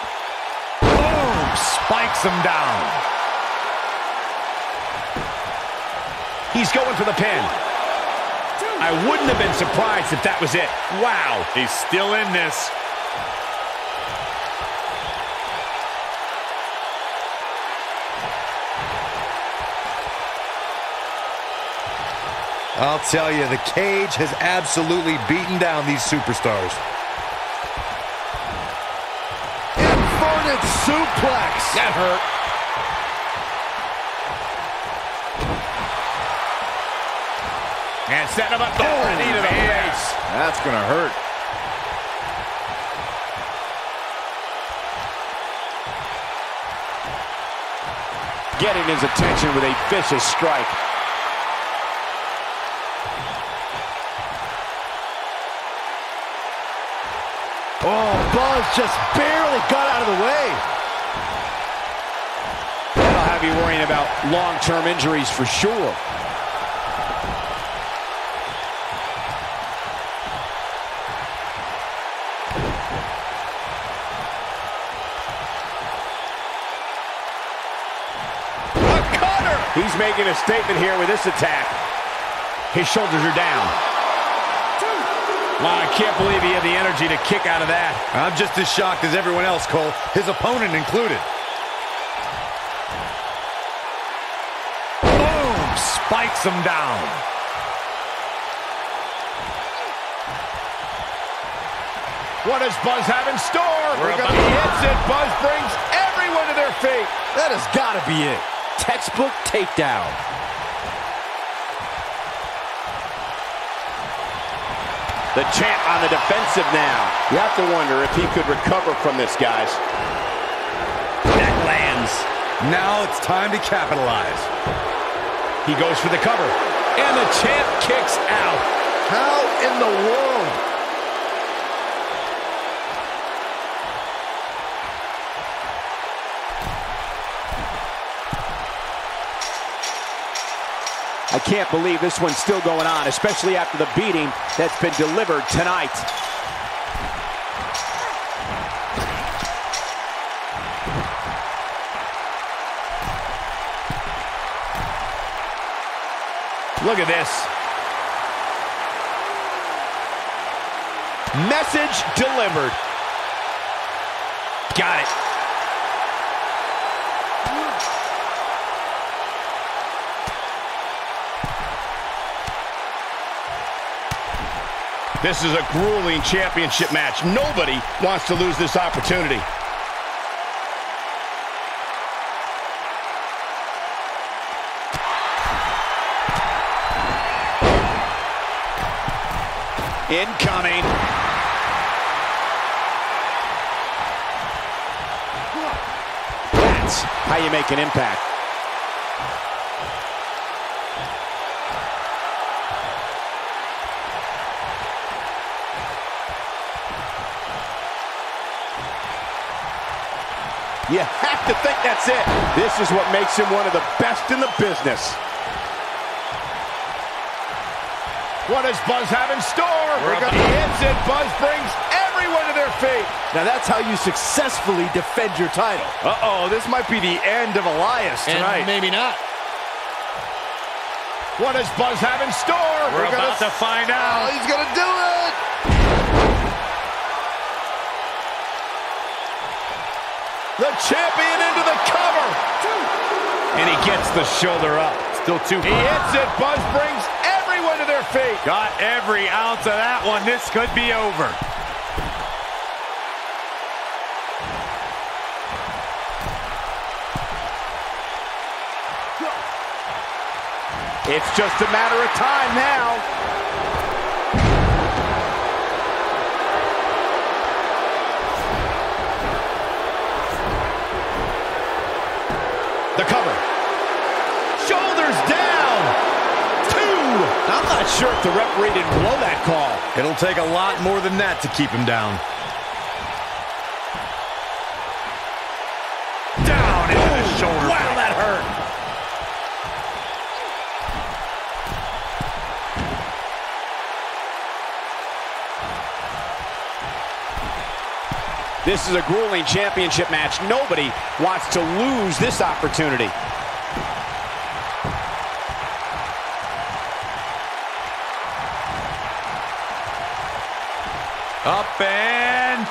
Boom! Spikes him down. He's going for the pin. I wouldn't have been surprised if that was it. Wow. He's still in this. I'll tell you, the cage has absolutely beaten down these superstars. Inverted suplex. That hurt. And setting him up for a knee to the face. That's going to hurt. Getting his attention with a vicious strike. Oh, Buzz just barely got out of the way. That'll have you worrying about long-term injuries for sure. A cutter! He's making a statement here with this attack. His shoulders are down. Wow, I can't believe he had the energy to kick out of that. I'm just as shocked as everyone else, Cole, his opponent included. Boom! Spikes him down. What does Buzz have in store? He hits it. Buzz brings everyone to their feet. That has got to be it. Textbook takedown. The champ on the defensive now. You have to wonder if he could recover from this, guys. That lands. Now it's time to capitalize. He goes for the cover. And the champ kicks out. How in the world? I can't believe this one's still going on, especially after the beating that's been delivered tonight. Look at this. Message delivered. Got it. This is a grueling championship match. Nobody wants to lose this opportunity. Incoming. That's how you make an impact. You have to think that's it. This is what makes him one of the best in the business. What does Buzz have in store? He hits it. Buzz brings everyone to their feet. Now that's how you successfully defend your title. Uh-oh, this mimight be the end of Elias tonight. And maybe not. What does Buzz have in store? We're about to find out. He's gonna do it! The champion into the cover. And he gets the shoulder up. Still too far. He hits it. Buzz brings everyone to their feet. Got every ounce of that one. This could be over. It's just a matter of time now. The cover. Shoulders down. 2. I'm not sure if the referee didn't blow that call. It'll take a lot more than that to keep him down. Down into the shoulder. Wow, that hurt. This is a grueling championship match. Nobody wants to lose this opportunity. Up and...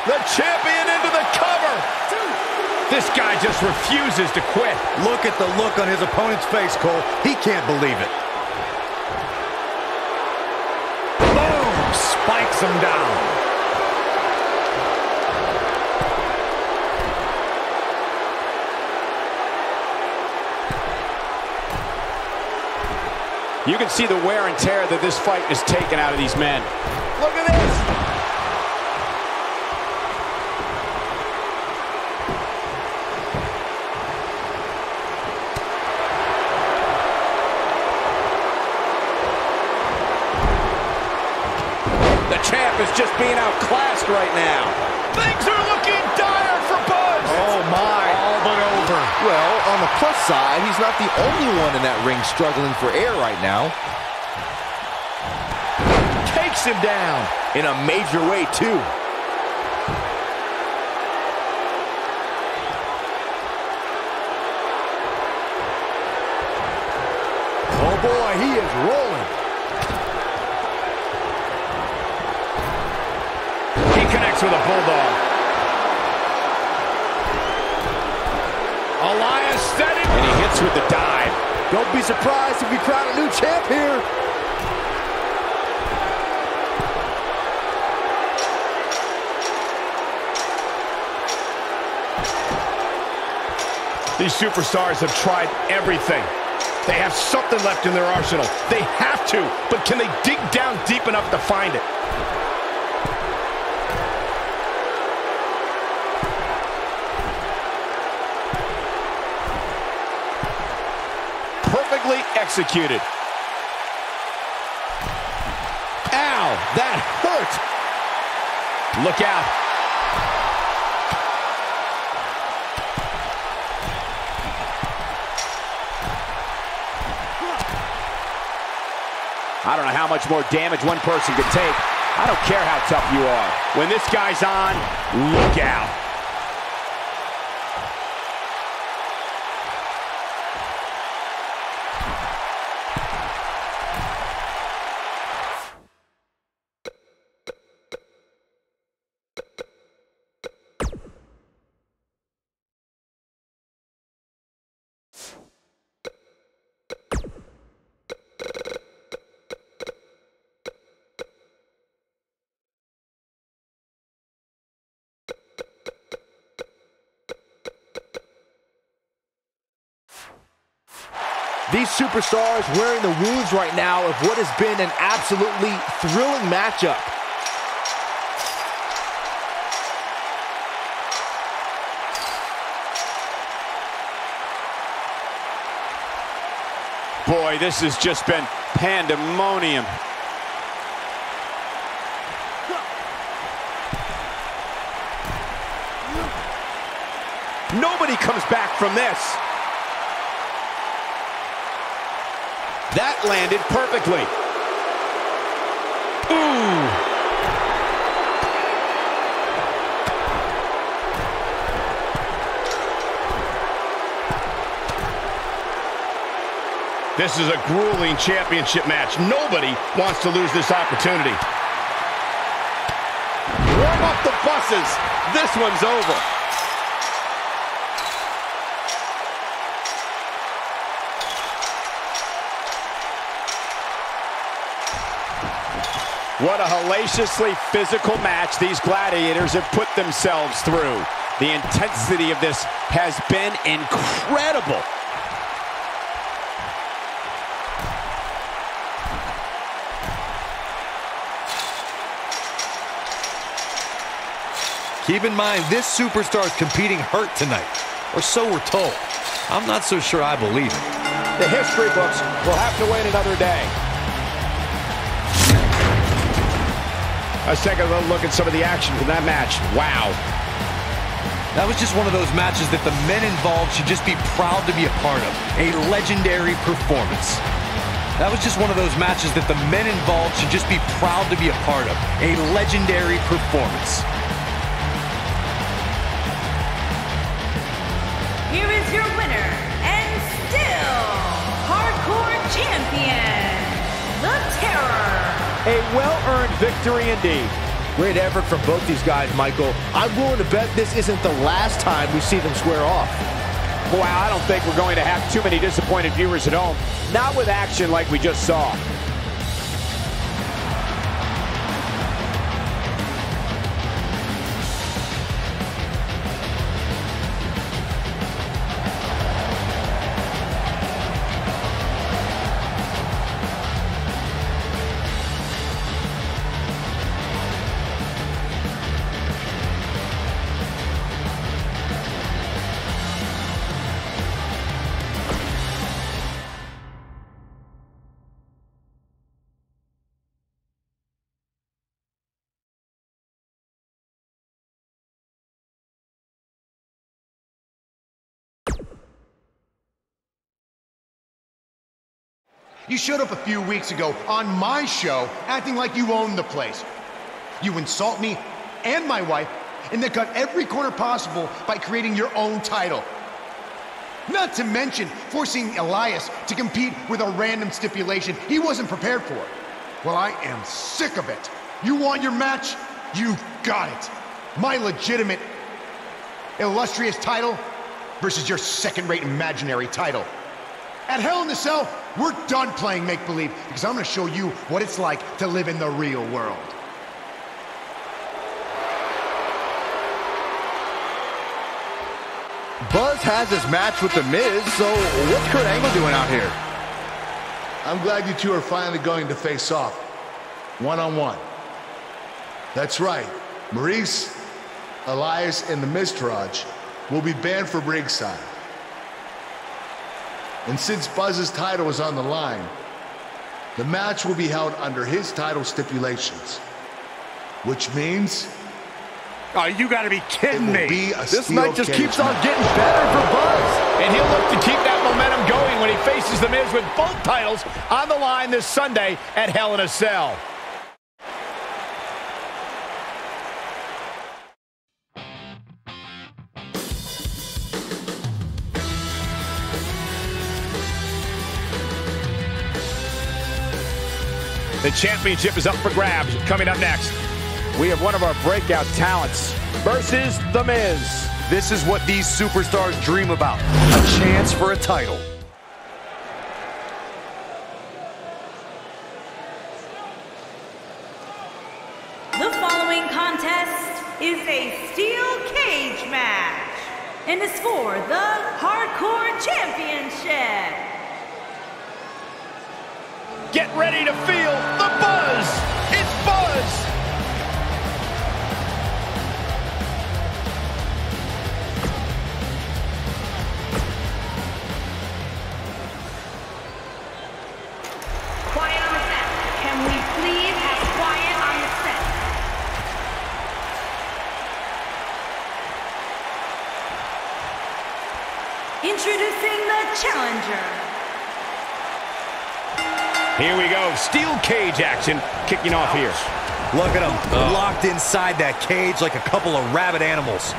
the champion into the cover. This guy just refuses to quit. Look at the look on his opponent's face, Cole. He can't believe it. Spikes him down. You can see the wear and tear that this fight has taken out of these men. Look at this. Champ is just being outclassed right now. Things are looking dire for Buzz. Oh, my. All but over. Well, on the plus side, he's not the only one in that ring struggling for air right now. Takes him down. In a major way, too. Oh, boy, he is rolling. Connects with a bulldog. Elias steady. And he hits with the dive. Don't be surprised if we crown a new champ here. These superstars have tried everything. They have something left in their arsenal. They have to, but can they dig down deep enough to find it? Executed. Ow, that hurt. Look out. I don't know how much more damage one person can take. I don't care how tough you are. When this guy's on, look out. These superstars wearing the wounds right now of what has been an absolutely thrilling matchup. Boy, this has just been pandemonium. Nobody comes back from this. That landed perfectly. Ooh. This is a grueling championship match. Nobody wants to lose this opportunity. Warm up the buses. This one's over. What a hellaciously physical match these gladiators have put themselves through. The intensity of this has been incredible. Keep in mind, this superstar is competing hurt tonight, or so we're told. I'm not so sure I believe it. The history books will have to wait another day. Let's take a look at some of the action from that match. Wow. That was just one of those matches that the men involved should just be proud to be a part of. A legendary performance. That was just one of those matches that the men involved should just be proud to be a part of. A legendary performance. Here is your winner, and still hardcore champion, The Terror. A well-earned victory indeed. Great effort from both these guys, Michael. I'm willing to bet this isn't the last time we see them square off. Boy, I don't think we're going to have too many disappointed viewers at home. Not with action like we just saw. You showed up a few weeks ago on my show acting like you owned the place. You insult me and my wife and then cut every corner possible by creating your own title. Not to mention forcing Elias to compete with a random stipulation he wasn't prepared for. Well, I am sick of it. You want your match? You've got it. My legitimate, illustrious title versus your second-rate imaginary title. At Hell in the Cell, we're done playing make-believe because I'm going to show you what it's like to live in the real world. Buzz has his match with The Miz, so what's Kurt Angle doing out here? I'm glad you two are finally going to face off, one-on-one. That's right, Maurice, Elias, and the Miztourage will be banned from ringside. And since Buzz's title is on the line, the match will be held under his title stipulations, which means... Oh, you gotta be kidding me. Be a this night just keeps on getting better for Buzz. And he'll look to keep that momentum going when he faces The Miz with both titles on the line this Sunday at Hell in a Cell. The championship is up for grabs. Coming up next, we have one of our breakout talents versus The Miz. This is what these superstars dream about, a chance for a title. The following contest is a steel cage match and is for the Hardcore Championship. get ready to feel the buzz. It's Buzz. Quiet on the set. Can we please have quiet on the set? Introducing the challenger. Here we go. Steel cage action kicking off here. Look at them, locked inside that cage like a couple of rabid animals.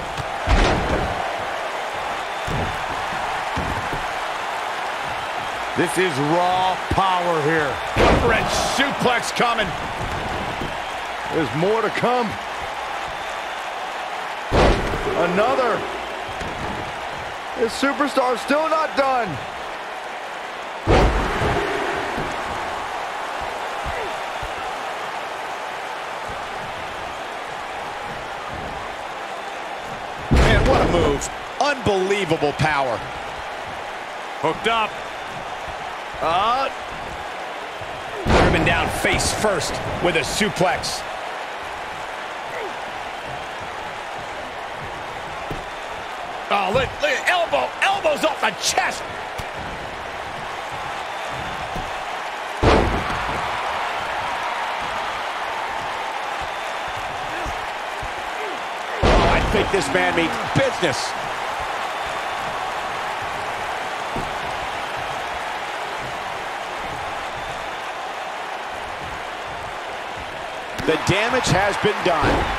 This is raw power here. Red suplex coming. There's more to come. Another. This superstar's still not done. Man, what a move. Unbelievable power. Hooked up. Driven down face first with a suplex. Oh, look, elbows off the chest. Oh, I think this man means business. The damage has been done.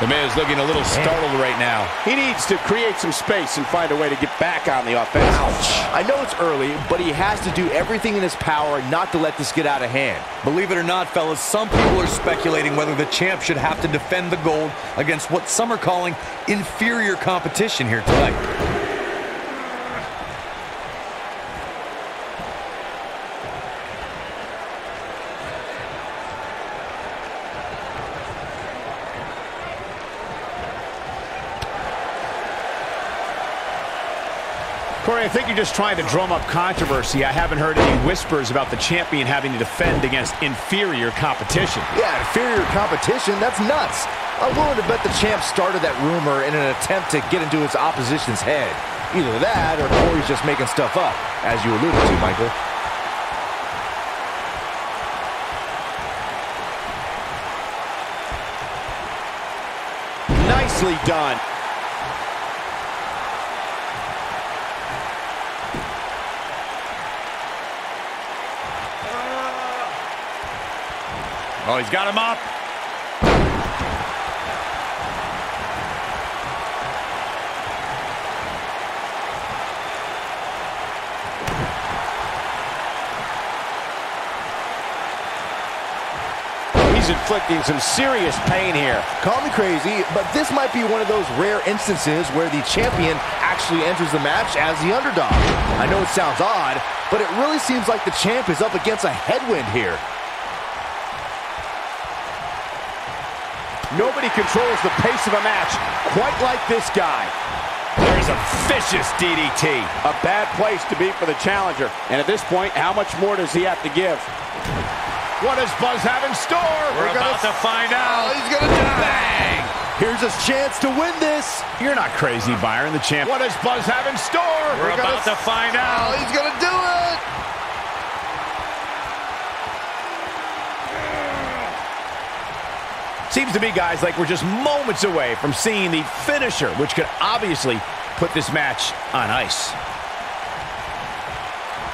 The Miz looking a little startled right now. He needs to create some space and find a way to get back on the offense. Ouch. I know it's early, but he has to do everything in his power not to let this get out of hand. Believe it or not, fellas, some people are speculating whether the champ should have to defend the gold against what some are calling inferior competition here tonight. Corey, I think you're just trying to drum up controversy. I haven't heard any whispers about the champion having to defend against inferior competition. Yeah, inferior competition? That's nuts. I'm willing to bet the champ started that rumor in an attempt to get into his opposition's head. Either that or Corey's just making stuff up, as you alluded to, Michael. Nicely done. Oh, he's got him up. He's inflicting some serious pain here. Call me crazy, but this might be one of those rare instances where the champion actually enters the match as the underdog. I know it sounds odd, but it really seems like the champ is up against a headwind here. Nobody controls the pace of a match quite like this guy. There's a vicious DDT. A bad place to be for the challenger. And at this point, how much more does he have to give? What does Buzz have in store? We're about to find out. He's gonna do it. Bang! Here's his chance to win this. You're not crazy, Byron. The champ. What does Buzz have in store? We're about to find out. He's gonna do it. Seems to me, guys, like we're just moments away from seeing the finisher, which could obviously put this match on ice.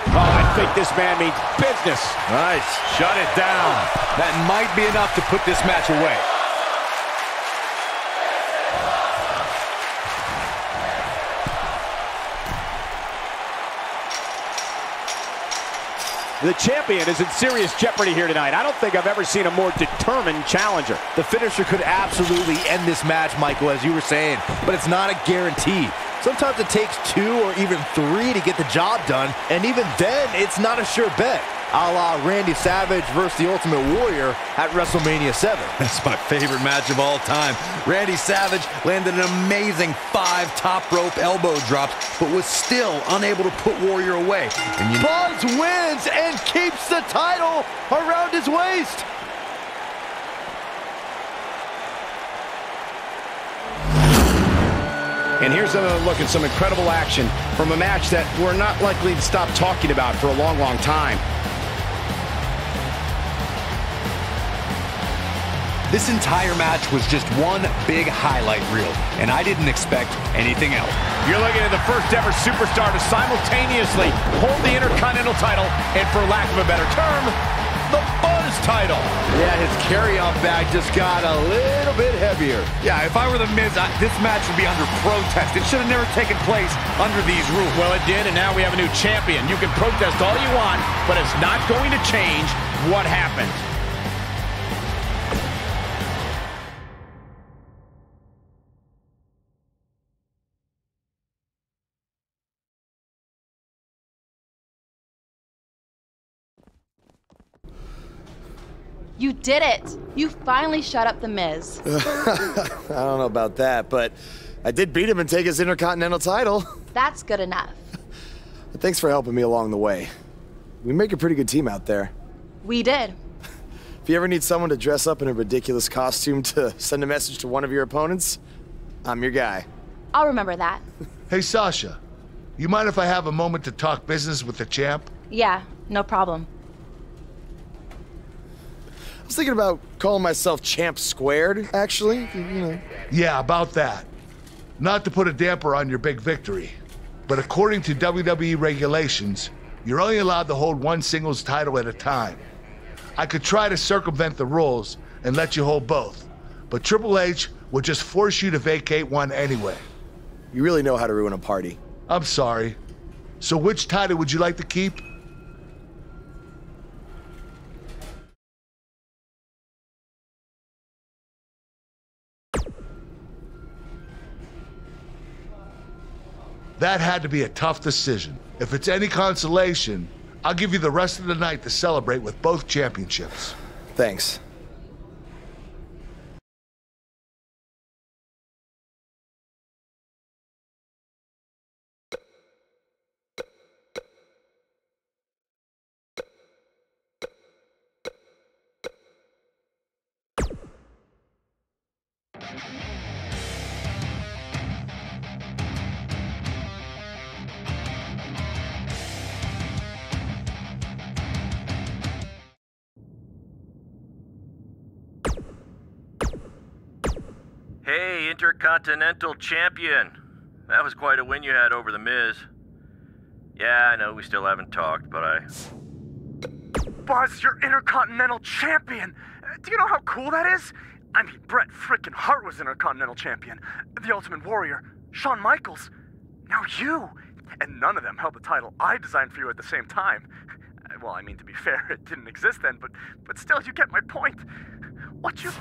Oh, I think this man means business. Nice. Shut it down. That might be enough to put this match away. The champion is in serious jeopardy here tonight. I don't think I've ever seen a more determined challenger. The finisher could absolutely end this match, Michael, as you were saying, but it's not a guarantee. Sometimes it takes 2 or even 3 to get the job done, and even then, it's not a sure bet. A la Randy Savage versus the Ultimate Warrior at WrestleMania 7. That's my favorite match of all time. Randy Savage landed an amazing 5 top rope elbow drops, but was still unable to put Warrior away. And Buzz wins and keeps the title around his waist. And here's another look at some incredible action from a match that we're not likely to stop talking about for a long, long time. This entire match was just one big highlight reel, and I didn't expect anything else. You're looking at the first ever superstar to simultaneously hold the Intercontinental title, and for lack of a better term, the Buzz title. Yeah, his carry-on bag just got a little bit heavier. Yeah, if I were The Miz, this match would be under protest. It should have never taken place under these rules. Well, it did, and now we have a new champion. You can protest all you want, but it's not going to change what happened. You did it! You finally shut up The Miz. I don't know about that, but I did beat him and take his Intercontinental title. That's good enough. Thanks for helping me along the way. We make a pretty good team out there. We did. If you ever need someone to dress up in a ridiculous costume to send a message to one of your opponents, I'm your guy. I'll remember that. Hey, Sasha, you mind if I have a moment to talk business with the champ? Yeah, no problem. I was thinking about calling myself Champ Squared, actually. You know. Yeah, about that. Not to put a damper on your big victory, but according to WWE regulations, you're only allowed to hold one singles title at a time. I could try to circumvent the rules and let you hold both, but Triple H would just force you to vacate one anyway. You really know how to ruin a party. I'm sorry. So which title would you like to keep? That had to be a tough decision. If it's any consolation, I'll give you the rest of the night to celebrate with both championships. Thanks. Hey, Intercontinental Champion. That was quite a win you had over The Miz. Yeah, I know we still haven't talked, but Buzz, you're Intercontinental Champion! Do you know how cool that is? I mean, Bret frickin' Hart was Intercontinental Champion. The Ultimate Warrior, Shawn Michaels. Now you! And none of them held the title I designed for you at the same time. Well, I mean, to be fair, it didn't exist then, but still, you get my point. What you...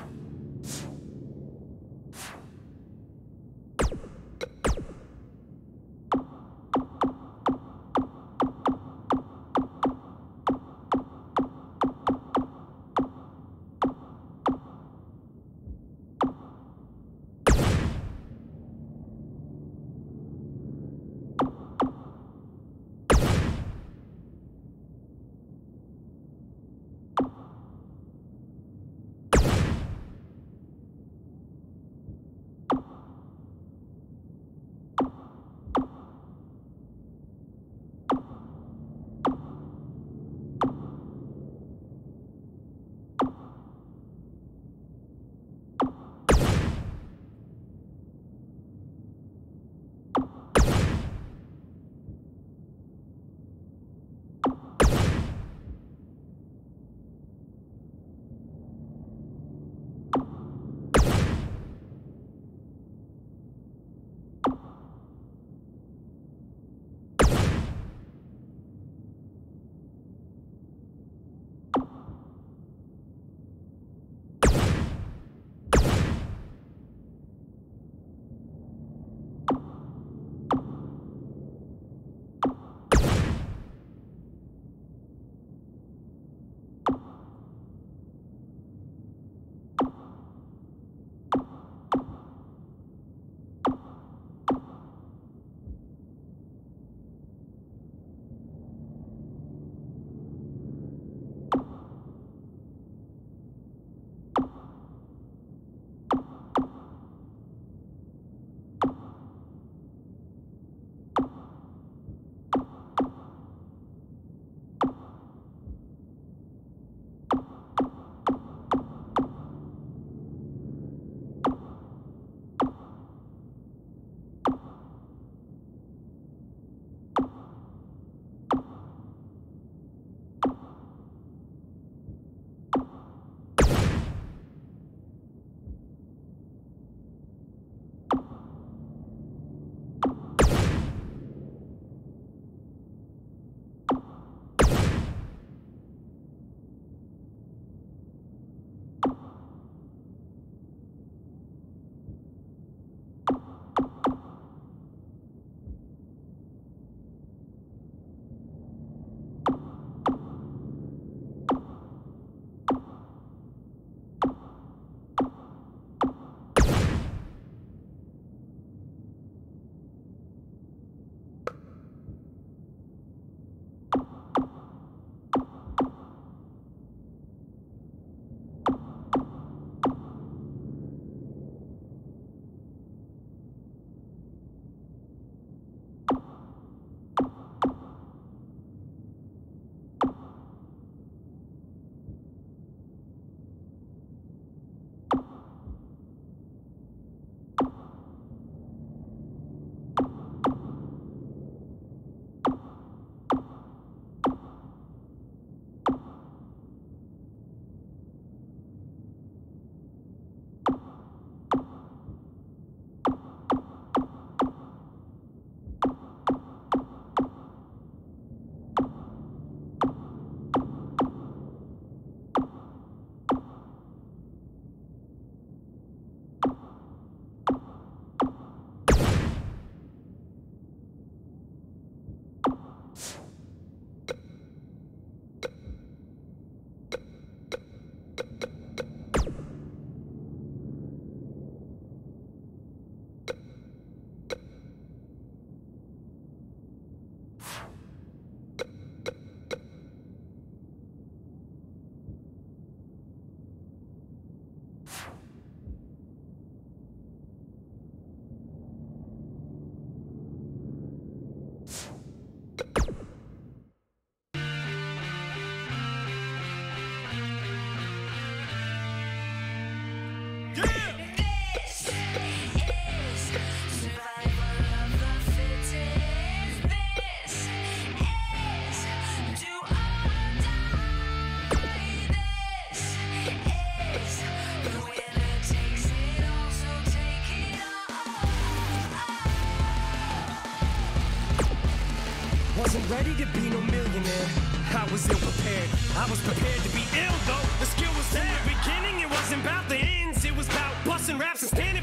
wasn't ready to be no millionaire. I was ill prepared. I was prepared to be ill though. The skill was there. In the beginning, it wasn't about the ends. It was about busting raps and standing